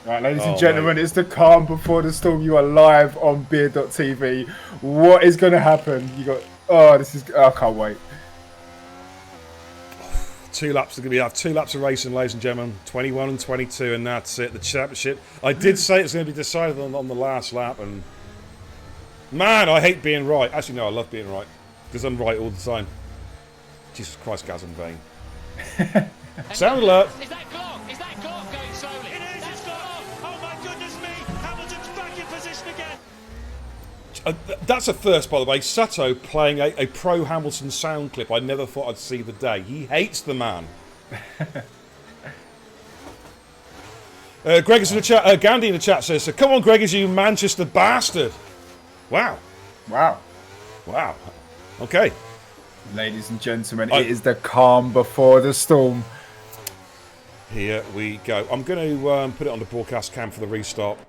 Right, ladies and gentlemen, it's the calm before the storm. You are live on beer.tv. What is going to happen? You got... I can't wait. 2 laps. We're going to have 2 laps of racing, ladies and gentlemen. 21 and 22, and that's it. The championship. I did say it's going to be decided on the last lap, and... Man, I hate being right. Actually, no, I love being right. Because I'm right all the time. Jesus Christ, Gaz, in vain. Sound alert. Is that clock? Is that clock going slowly? It is. It's clock. Oh my goodness me! Hamilton's back in position again. That's a first, by the way. Sato playing a pro Hamilton sound clip. I never thought I'd see the day. He hates the man. Gregors in the chat. Gandhi in the chat says, "Come on, Gregors, you Manchester bastard!" Wow. Okay. Ladies and gentlemen, it is the calm before the storm. Here we go. I'm going to put it on the broadcast cam for the restart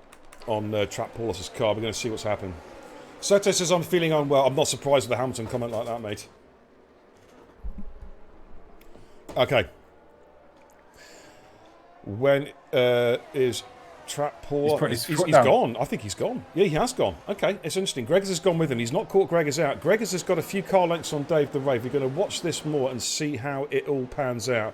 on Trap Paulus's car. We're going to see what's happened. Soto says, I'm feeling unwell. I'm not surprised with a Hamilton comment like that, mate. Okay. When is Trap Paul? He's gone. I think he's gone. Yeah, he has gone. Okay, it's interesting. Gregors has gone with him. He's not caught Gregors out. Gregors has got a few car lengths on Dave the Rave. We're going to watch this more and see how it all pans out.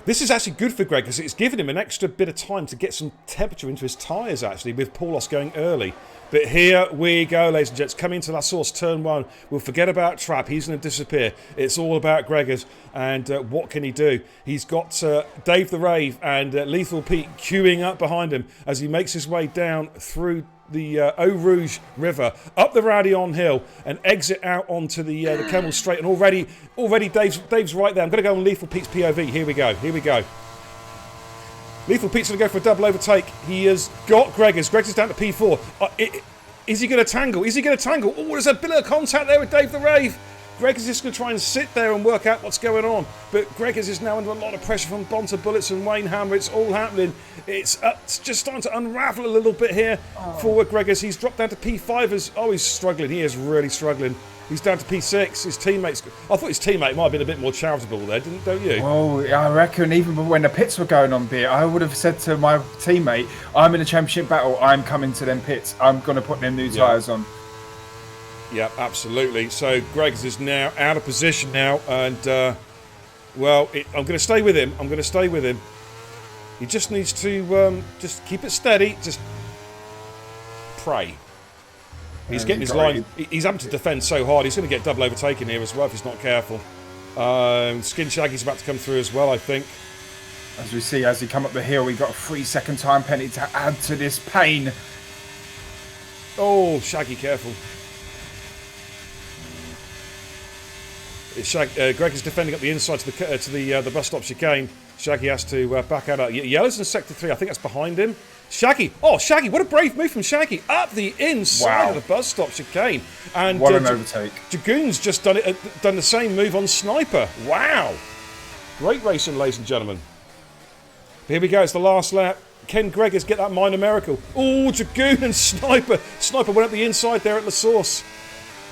This is actually good for Greg because it's given him an extra bit of time to get some temperature into his tyres, actually, with Paulos going early. But here we go, ladies and gents. Coming into La Source, turn 1. We'll forget about Trap. He's going to disappear. It's all about Gregors. And what can he do? He's got Dave the Rave and Lethal Pete queuing up behind him as he makes his way down through the Eau Rouge River, up the Radion Hill, and exit out onto the Kemmel Straight. And already Dave's right there. I'm going to go on Lethal Pete's POV. Here we go. Lethal Pete's going to go for a double overtake. He has got Gregors. Gregors is down to P4. Is he going to tangle? Oh, there's a bit of contact there with Dave the Rave. Gregors is just going to try and sit there and work out what's going on. But Gregors is now under a lot of pressure from Bonta Bullets and Wayne Hammer. It's all happening. It's just starting to unravel a little bit here for Gregors. He's dropped down to P5. He's struggling. He is really struggling. He's down to P6. His teammates... I thought his teammate might have been a bit more charitable there, don't you? Oh, I reckon even when the pits were going on, Beer, I would have said to my teammate, I'm in a championship battle. I'm coming to them pits. I'm going to put them new tyres on. Yeah, absolutely. So Gregors is now out of position now, and I'm going to stay with him. He just needs to just keep it steady. Just pray. He's getting his line. He's having to defend so hard. He's going to get double overtaken here as well if he's not careful. Skin Shaggy's about to come through as well, I think. As we see, as he come up the hill, we got a 3-second time penalty to add to this pain. Oh, Shaggy, careful. Greg is defending up the inside to the bus stop chicane. Shaggy has to back out. Yellow's in sector 3. I think that's behind him. Shaggy. Oh, Shaggy. What a brave move from Shaggy. Up the inside of the bus stop chicane. And what an overtake. Dragoon's just done the same move on Sniper. Wow. Great racing, ladies and gentlemen. Here we go. It's the last lap. Can Gregors get that minor miracle? Oh, Dragoon and Sniper. Sniper went up the inside there at the source.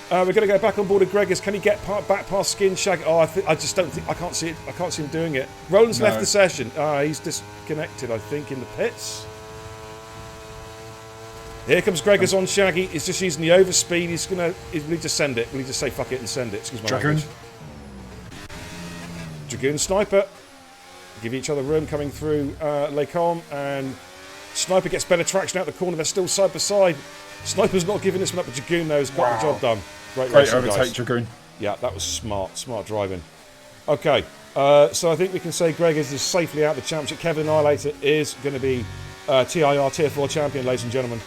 We're going to go back on board with Gregors. Can he get back past Skin Shaggy? Oh, I just don't think... I can't see it. I can't see him doing it. Roland's left the session. He's disconnected, I think, in the pits. Here comes Gregors on Shaggy. He's just using the overspeed. He's going to... We need to send it. We need to say fuck it and send it. Excuse my language. Dragoon, Sniper. Give each other room coming through Les Combes. And Sniper gets better traction out the corner. They're still side by side. Sniper's not giving this one up, but Dragoon, though, has got the job done. Great overtake, guys. Dragoon. Yeah, that was smart driving. Okay, so I think we can say Gregors is safely out of the championship. Kevin Annihilator is going to be TIR Tier 4 champion, ladies and gentlemen.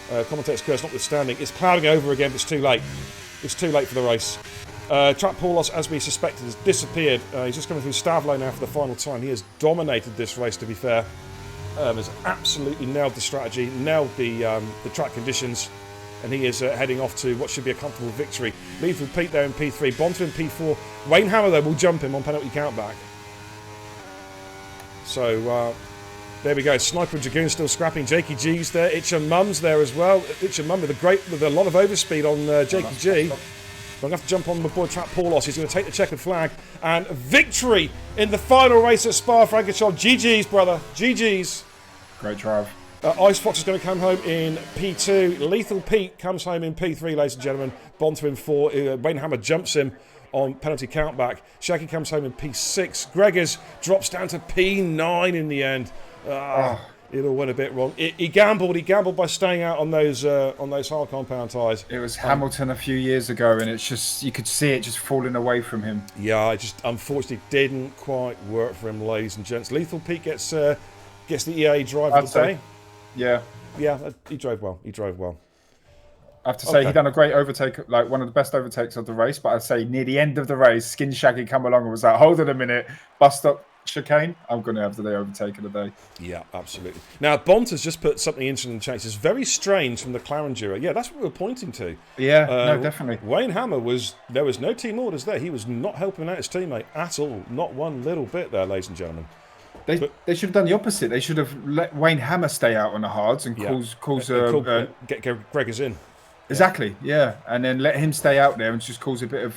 Commentator's curse notwithstanding. It's clouding over again, but it's too late. It's too late for the race. Trap Paulos, as we suspected, has disappeared. He's just coming through Stavlo now for the final time. He has dominated this race, to be fair. Has absolutely nailed the strategy, nailed the track conditions, and he is heading off to what should be a comfortable victory. Lethal Pete there in P3, Bonter in P4. Wayne Hammer, though, will jump him on penalty countback. So, there we go. Sniper and Dragoon still scrapping. Jakey G's there. Itcha Mum's there as well. Itcha Mum with a lot of overspeed on Jakey G. I'm going to have to jump on my boy Trap Paulos. He's going to take the checkered flag. And victory in the final race at Spa-Francorchamps. GG's, brother. GG's. Great drive. Ice Fox is going to come home in P2. Lethal Pete comes home in P3, ladies and gentlemen. Bonter in 4. Wayne Hammer jumps him on penalty countback. Shaggy comes home in P6. Gregors drops down to P9 in the end. It all went a bit wrong. He gambled by staying out on those hard compound tyres. It was Hamilton a few years ago, and it's just, you could see it just falling away from him. Yeah, it just unfortunately didn't quite work for him, ladies and gents. Lethal Pete gets the EA drive of the day. Yeah, he drove well. I have to say, he done a great overtake, like one of the best overtakes of the race. But I'd say near the end of the race, Skin Shaggy come along and was like, "Hold on a minute, bus stop chicane. I'm going to have the overtake of the day." Yeah, absolutely. Now, Bonter's just put something interesting in the chat. It's very strange from the McLaren duo. Yeah, that's what we were pointing to. Yeah, no, definitely. Wayne Hammer there was no team orders there. He was not helping out his teammate at all. Not one little bit there, ladies and gentlemen. They should have done the opposite. They should have let Wayne Hammer stay out on the hards and get Gregors in. Exactly, yeah. And then let him stay out there and just cause a bit of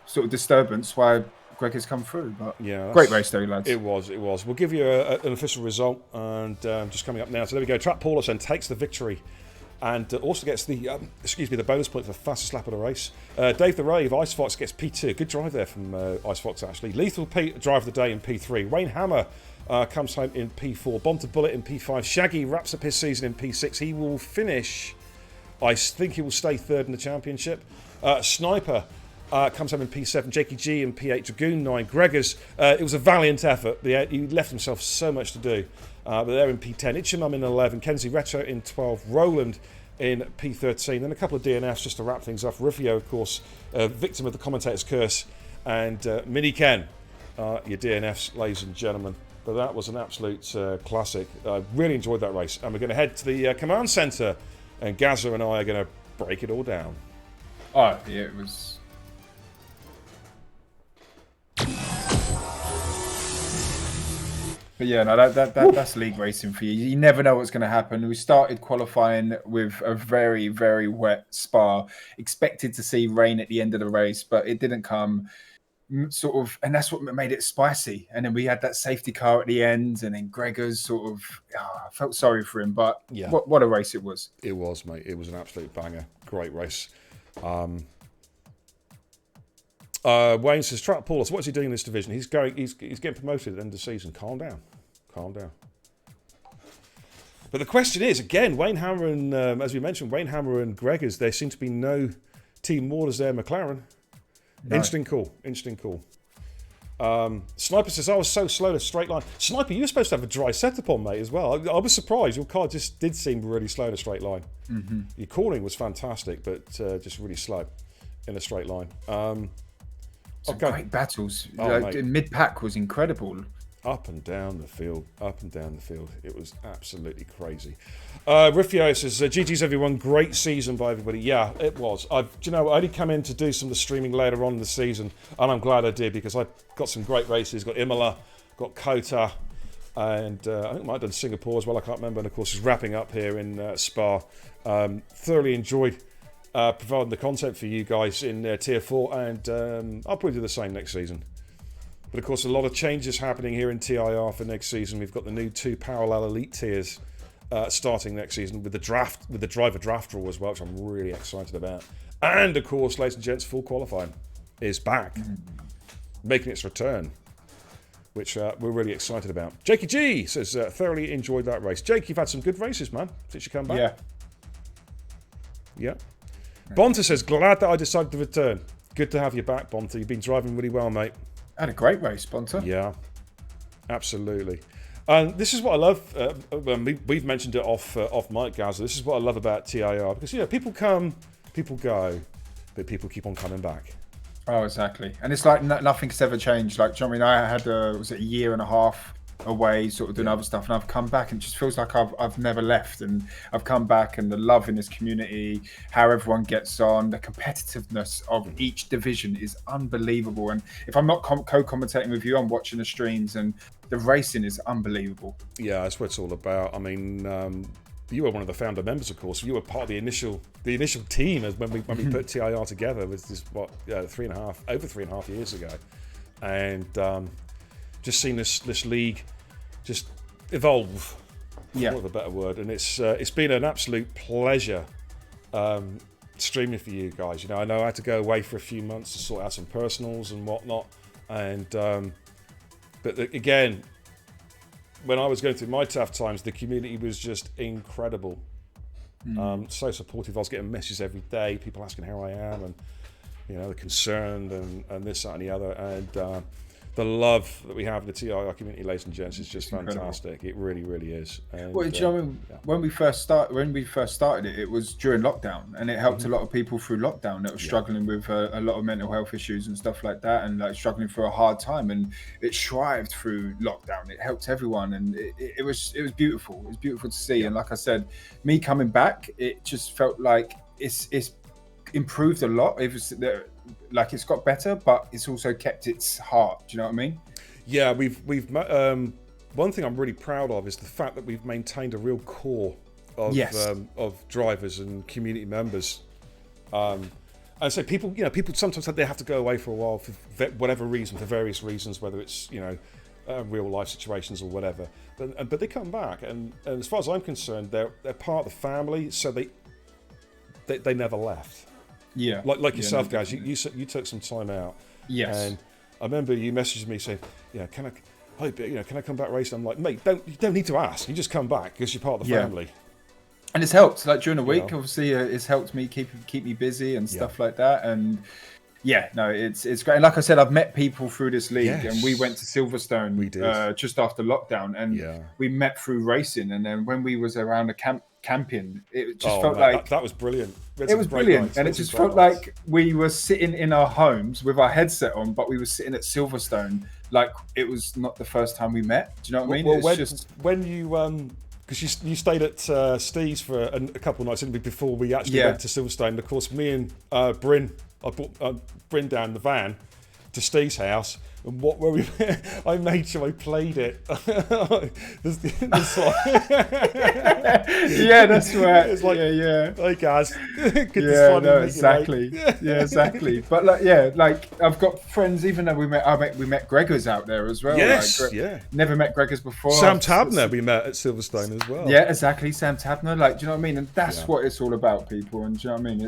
sort of disturbance while Greg has come through. But yeah, great race though, lads. It was. We'll give you an official result, and just coming up now. So there we go. Trap Paulos then takes the victory, and also gets the bonus point for the fastest lap of the race. Dave the Rave, Ice Fox gets P2. Good drive there from Ice Fox actually. Lethal Pete drive of the day in P3. Wayne Hammer comes home in P4. Bonter Bullet in P5. Shaggy wraps up his season in P6. He will finish. I think he will stay third in the championship. Sniper comes home in P7. Jakey G in P8. Dragoon 9. Gregors. It was a valiant effort. He left himself so much to do. But they're in P10. Itchamum in 11. Kenzie Retro in 12. Roland in P13. Then a couple of DNFs just to wrap things up. Rufio, of course, victim of the commentator's curse. And Mini Ken, your DNFs, ladies and gentlemen. But that was an absolute classic. I really enjoyed that race. And we're going to head to the command centre. And Gazza and I are going to break it all down. Oh, yeah, it was... But yeah, no, that's league racing for you. You never know what's going to happen. We started qualifying with a very, very wet Spa. Expected to see rain at the end of the race, but it didn't come. Sort of, and that's what made it spicy. And then we had that safety car at the end, and then Gregor's sort of, I felt sorry for him, but yeah, what a race it was. It was, mate. It was an absolute banger. Great race. Wayne says, Trap Paulos, what's he doing in this division? He's getting promoted at the end of the season. Calm down. But the question is, again, Wayne Hammer and, as we mentioned, Wayne Hammer and Gregors, there seem to be no team orders there, McLaren. No. Interesting call. Sniper says, I was so slow to straight line. Sniper, you were supposed to have a dry setup on, mate, as well. I was surprised. Your car just did seem really slow in a straight line. Your cornering was fantastic, but just really slow in a straight line. Some great battles. Oh, Mid-pack was incredible. Up and down the field, up and down the field. It was absolutely crazy. Rifio says, GG's everyone, great season by everybody. Yeah, it was. I only come in to do some of the streaming later on in the season, and I'm glad I did, because I got some great races. Got Imola, got Kota, and I think I might have done Singapore as well, I can't remember. And of course, it's wrapping up here in Spa. Thoroughly enjoyed providing the content for you guys in Tier 4, and I'll probably do the same next season. But of course, a lot of changes happening here in TIR for next season. We've got the new 2 parallel elite tiers starting next season with the driver draft rule as well, which I'm really excited about. And of course, ladies and gents, full qualifying is back, making its return, which we're really excited about. Jakey G says, thoroughly enjoyed that race. Jake, you've had some good races, man, since you come back. Yeah. Bonta says, glad that I decided to return. Good to have you back, Bonta. You've been driving really well, mate. Had a great race, Bonta. Yeah, absolutely. And this is what I love. We've mentioned it off mic, Gaz. This is what I love about TIR, because people come, people go, but people keep on coming back. Oh, exactly. And it's like nothing's ever changed. Like, do you know what I mean? I had was it a year and a half away, sort of doing other stuff, and I've come back, and it just feels like I've never left. And I've come back, and the love in this community, how everyone gets on, the competitiveness of each division is unbelievable. And if I'm not co-commentating with you, I'm watching the streams, and the racing is unbelievable. Yeah, that's what it's all about. I mean, you were one of the founder members, of course. You were part of the initial team as when we put TIR together. It was this over 3.5 years ago, and just seen this league just evolve, for want of a better word. And it's been an absolute pleasure streaming for you guys. You know, I know I had to go away for a few months to sort out some personals and whatnot, and but again, when I was going through my tough times, the community was just incredible. So supportive. I was getting messages every day, people asking how I am, and they're concerned, and this, that, and the other, and the love that we have in the TIR community, ladies and gents, is just fantastic. It really, really is. And, well, do you know, when we first started it, it was during lockdown, and it helped a lot of people through lockdown that were struggling with a lot of mental health issues and stuff like that, and like struggling for a hard time. And it thrived through lockdown. It helped everyone, and it was beautiful. It was beautiful to see. And like I said, me coming back, it just felt like it's improved a lot. It was like it's got better, but it's also kept its heart. Do you know what I mean? Yeah, we've one thing I'm really proud of is the fact that we've maintained a real core of drivers and community members. And so people sometimes they have to go away for a while for whatever reason, for various reasons, whether it's real life situations or whatever. But they come back, and as far as I'm concerned, they're part of the family, so they never left. Yeah, like yourself, guys. You took some time out. Yes. And I remember you messaged me saying, can I come back racing? I'm like, mate, you don't need to ask. You just come back because you're part of the family. And it's helped. Like during the week, obviously, it's helped me keep me busy and stuff like that. And it's great. And like I said, I've met people through this league, and we went to Silverstone. We did. Just after lockdown, and we met through racing. And then when we was around the camping, it just felt like that was brilliant. It was brilliant, and it just felt like we were sitting in our homes with our headset on, but we were sitting at Silverstone like it was not the first time we met. Do you know what I mean? Well, when you because you stayed at Steve's for a couple of nights, didn't we, before we actually went to Silverstone? And of course, me and Bryn, I brought Bryn down the van to Steve's house, and I made sure I played it. That's right. It's like, hey guys, exactly. Exactly. But like I've got friends. Even though we met Gregors out there as well. Yes, Never met Gregors before. Sam Tabner we met at Silverstone as well. Yeah, exactly. Sam Tabner. Like, do you know what I mean? And that's what it's all about, people. And do you know what I mean?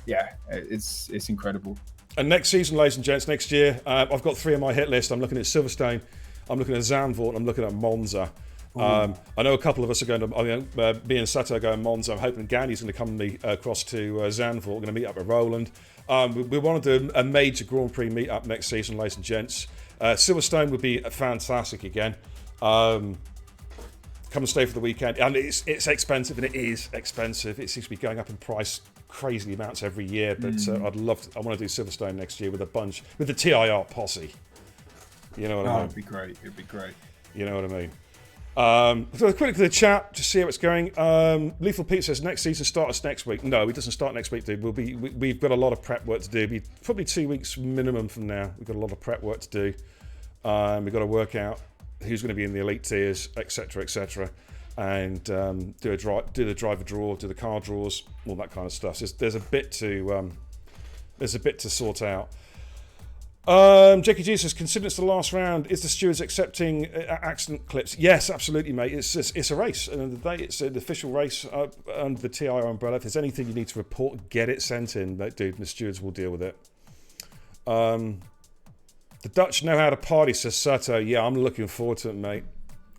It's incredible. And next season, ladies and gents, next year, I've got 3 on my hit list. I'm looking at Silverstone, I'm looking at Zandvoort, I'm looking at Monza. I know a couple of us are going to. I mean, me and Sato are going Monza. I'm hoping Gandy's going to come me across to Zandvoort. We're going to meet up with Roland. We want to do a major Grand Prix meet up next season, ladies and gents. Silverstone would be fantastic again. Come and stay for the weekend. And it's expensive, and it is expensive. It seems to be going up in price crazy amounts every year. But I want to do Silverstone next year with the TIR posse. You know what I mean? It'd be great. It'd be great. You know what I mean? So quickly to the chat to see how it's going. Lethal Pete says next season starts next week. No, it doesn't start next week, dude. We've got a lot of prep work to do. Probably 2 weeks minimum from now. We've got a lot of prep work to do. We've got to work out who's going to be in the elite tiers, etc., and do the driver draw, do the car draws, all that kind of stuff. So there's a bit to sort out. Jackie G says, considering it's the last round, is the stewards accepting accident clips? Yes, absolutely, mate. It's a race. At the end of the day, it's an official race under the TIR umbrella. If there's anything you need to report, get it sent in, dude. The stewards will deal with it. The Dutch know how to party, says Sato. Yeah, I'm looking forward to it, mate.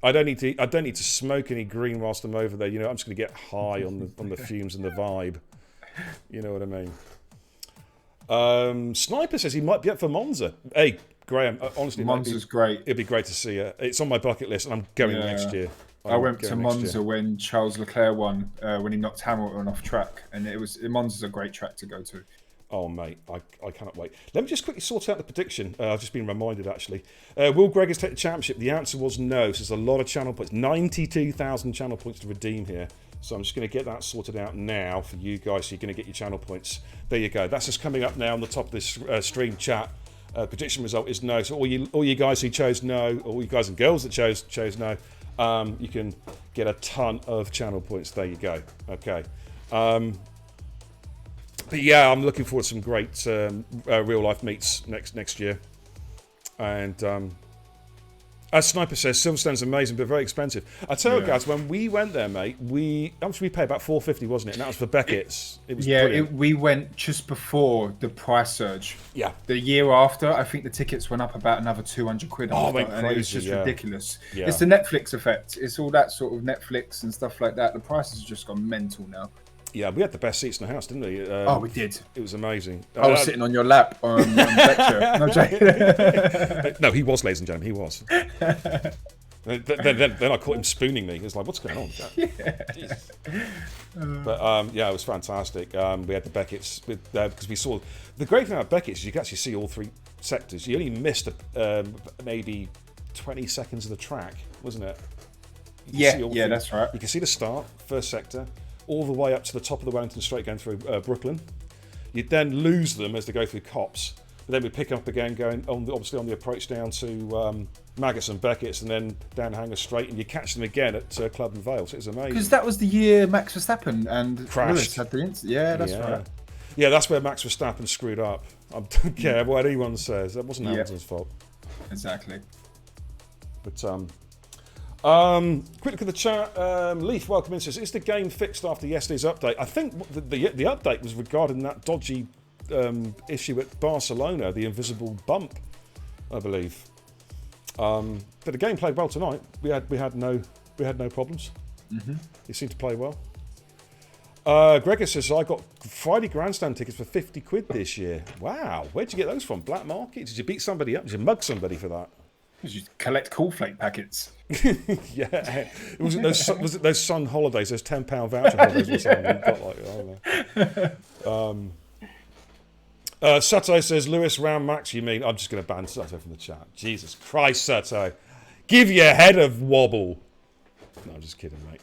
I don't need to smoke any green whilst I'm over there. You know, I'm just going to get high on the fumes and the vibe. You know what I mean? Sniper says he might be up for Monza. Hey, Graham, honestly, Monza's great. It'd be great to see you. It's on my bucket list, and I'm going next year. I went to Monza when Charles Leclerc won, when he knocked Hamilton off track, and Monza's a great track to go to. Oh, mate, I cannot wait. Let me just quickly sort out the prediction. I've just been reminded, actually. Will Gregors take the championship? The answer was no. So there's a lot of channel points. 92,000 channel points to redeem here. So I'm just going to get that sorted out now for you guys. So you're going to get your channel points. There you go. That's just coming up now on the top of this stream chat. Prediction result is no. So all you guys who chose no, or all you guys and girls that chose no, you can get a ton of channel points. There you go. Okay. But yeah, I'm looking forward to some great real life meets next year. And as Sniper says, Silverstone's amazing but very expensive. I tell you guys, when we went there, mate, how much did we pay? About $4.50, wasn't it? And that was for Beckett's. It was we went just before the price surge. Yeah. The year after, I think the tickets went up about another 200 quid. Oh, after, went crazy, and it was just ridiculous. Yeah. It's the Netflix effect. It's all that sort of Netflix and stuff like that. The prices have just gone mental now. Yeah, we had the best seats in the house, didn't we? We did. It was amazing. I was sitting on your lap on lecture. No, he was, ladies and gentlemen, he was. Then I caught him spooning me. He was like, what's going on? But yeah, it was fantastic. We had the Beckett's because we saw the great thing about Beckett's is you can actually see all three sectors. You only missed maybe 20 seconds of the track, wasn't it? Yeah, that's right. You can see the start, first sector, all the way up to the top of the Wellington Straight going through Brooklyn. You'd then lose them as they go through Cops. But then we pick up again going obviously on the approach down to Maggots and Beckett's and then down Hanger Straight, and you catch them again at Club and Vale. So it's amazing. Because that was the year Max Verstappen and crashed. Lewis had the incident. Yeah, that's right. Yeah, that's where Max Verstappen screwed up. I don't care what anyone says. That wasn't Hamilton's fault. Exactly. But quick look at the chat. Leaf, welcome in. Says, is the game fixed after yesterday's update? I think the update was regarding that dodgy issue at Barcelona, the invisible bump, I believe. But the game played well tonight. We had no problems. It seemed to play well. Gregor says, I got Friday grandstand tickets for 50 quid this year. Wow, where'd you get those from? Black market? Did you beat somebody up? Did you mug somebody for that? Did you collect cornflake packets? Yeah. Was it those Sun holidays, those £10 voucher holidays or something? Got like, Sato says, Lewis round Max, you mean? I'm just going to ban Sato from the chat. Jesus Christ, Sato. Give your head a wobble. No, I'm just kidding, mate.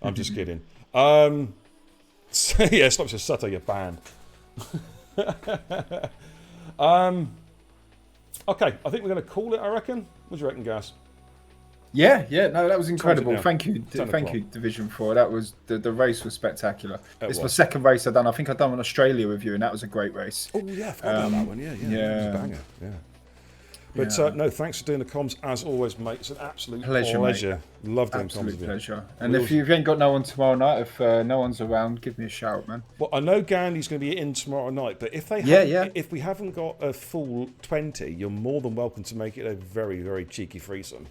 I'm just kidding. So, yeah, stop says, Sato, you're banned. Okay, I think we're going to call it, I reckon. What do you reckon, Gas? Yeah, no, that was incredible. Thank you, Division 4. That was the race was spectacular. It's the second race I've done. I think I've done one in Australia with you, and that was a great race. Oh yeah, I forgot about that one. Yeah. It was a banger. Yeah. But no, thanks for doing the comms as always, mate. It's an absolute pleasure. Love doing absolute comms. Pleasure. And if you ain't got no one tomorrow night, if no one's around, give me a shout, man. Well, I know Gandhi's going to be in tomorrow night, but if if we haven't got a full 20, you're more than welcome to make it a very, very cheeky threesome.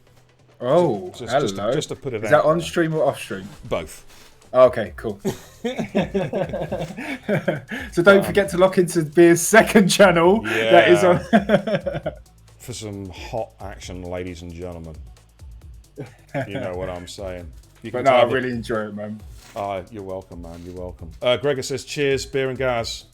Oh, Just hello. just to put it Is out that on there. stream or off stream? Both. Okay, cool. So don't forget to lock into Beer's second channel. That is on. For some hot action, ladies and gentlemen. You know what I'm saying. You But can no, I tell that- really enjoy it, man. You're welcome, man. You're welcome. Gregor says, cheers, beer and Gaz.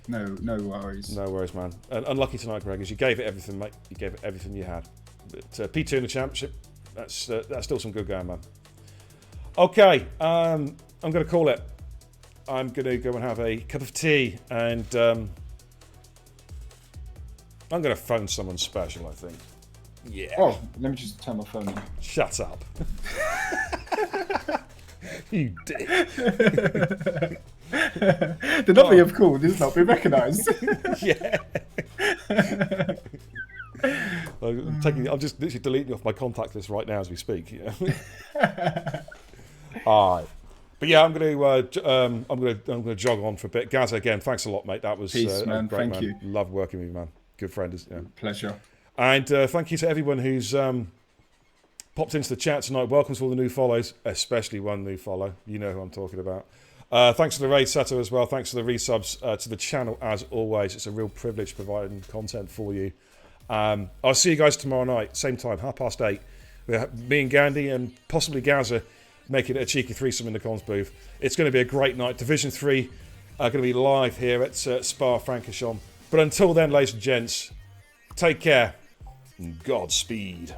No worries. No worries, man. Unlucky tonight, Greg, as you gave it everything, mate. You gave it everything you had. But P2 in the championship, that's still some good going, man. Okay, I'm going to call it. I'm going to go and have a cup of tea, and I'm going to phone someone special, I think. Yeah. Oh, let me just turn my phone on. Shut up. You dick. The number you've called has not been recognised. Yeah. I'm just literally deleting off my contact list right now as we speak. Yeah. All right. But yeah, I'm going to jog on for a bit. Gaza, again, thanks a lot, mate. That was Peace, man. great, Thank you. Love working with you, man. Good friend. Yeah. Pleasure. And thank you to everyone who's popped into the chat tonight. Welcome to all the new follows, especially one new follow. You know who I'm talking about. Thanks to the raid setter as well. Thanks to the resubs to the channel as always. It's a real privilege providing content for you. I'll see you guys tomorrow night, same time, 8:30. Me and Gandhi and possibly Gaza making it a cheeky threesome in the comms booth. It's going to be a great night. Division 3 are going to be live here at Spa-Francorchamps. But until then, ladies and gents, take care and Godspeed.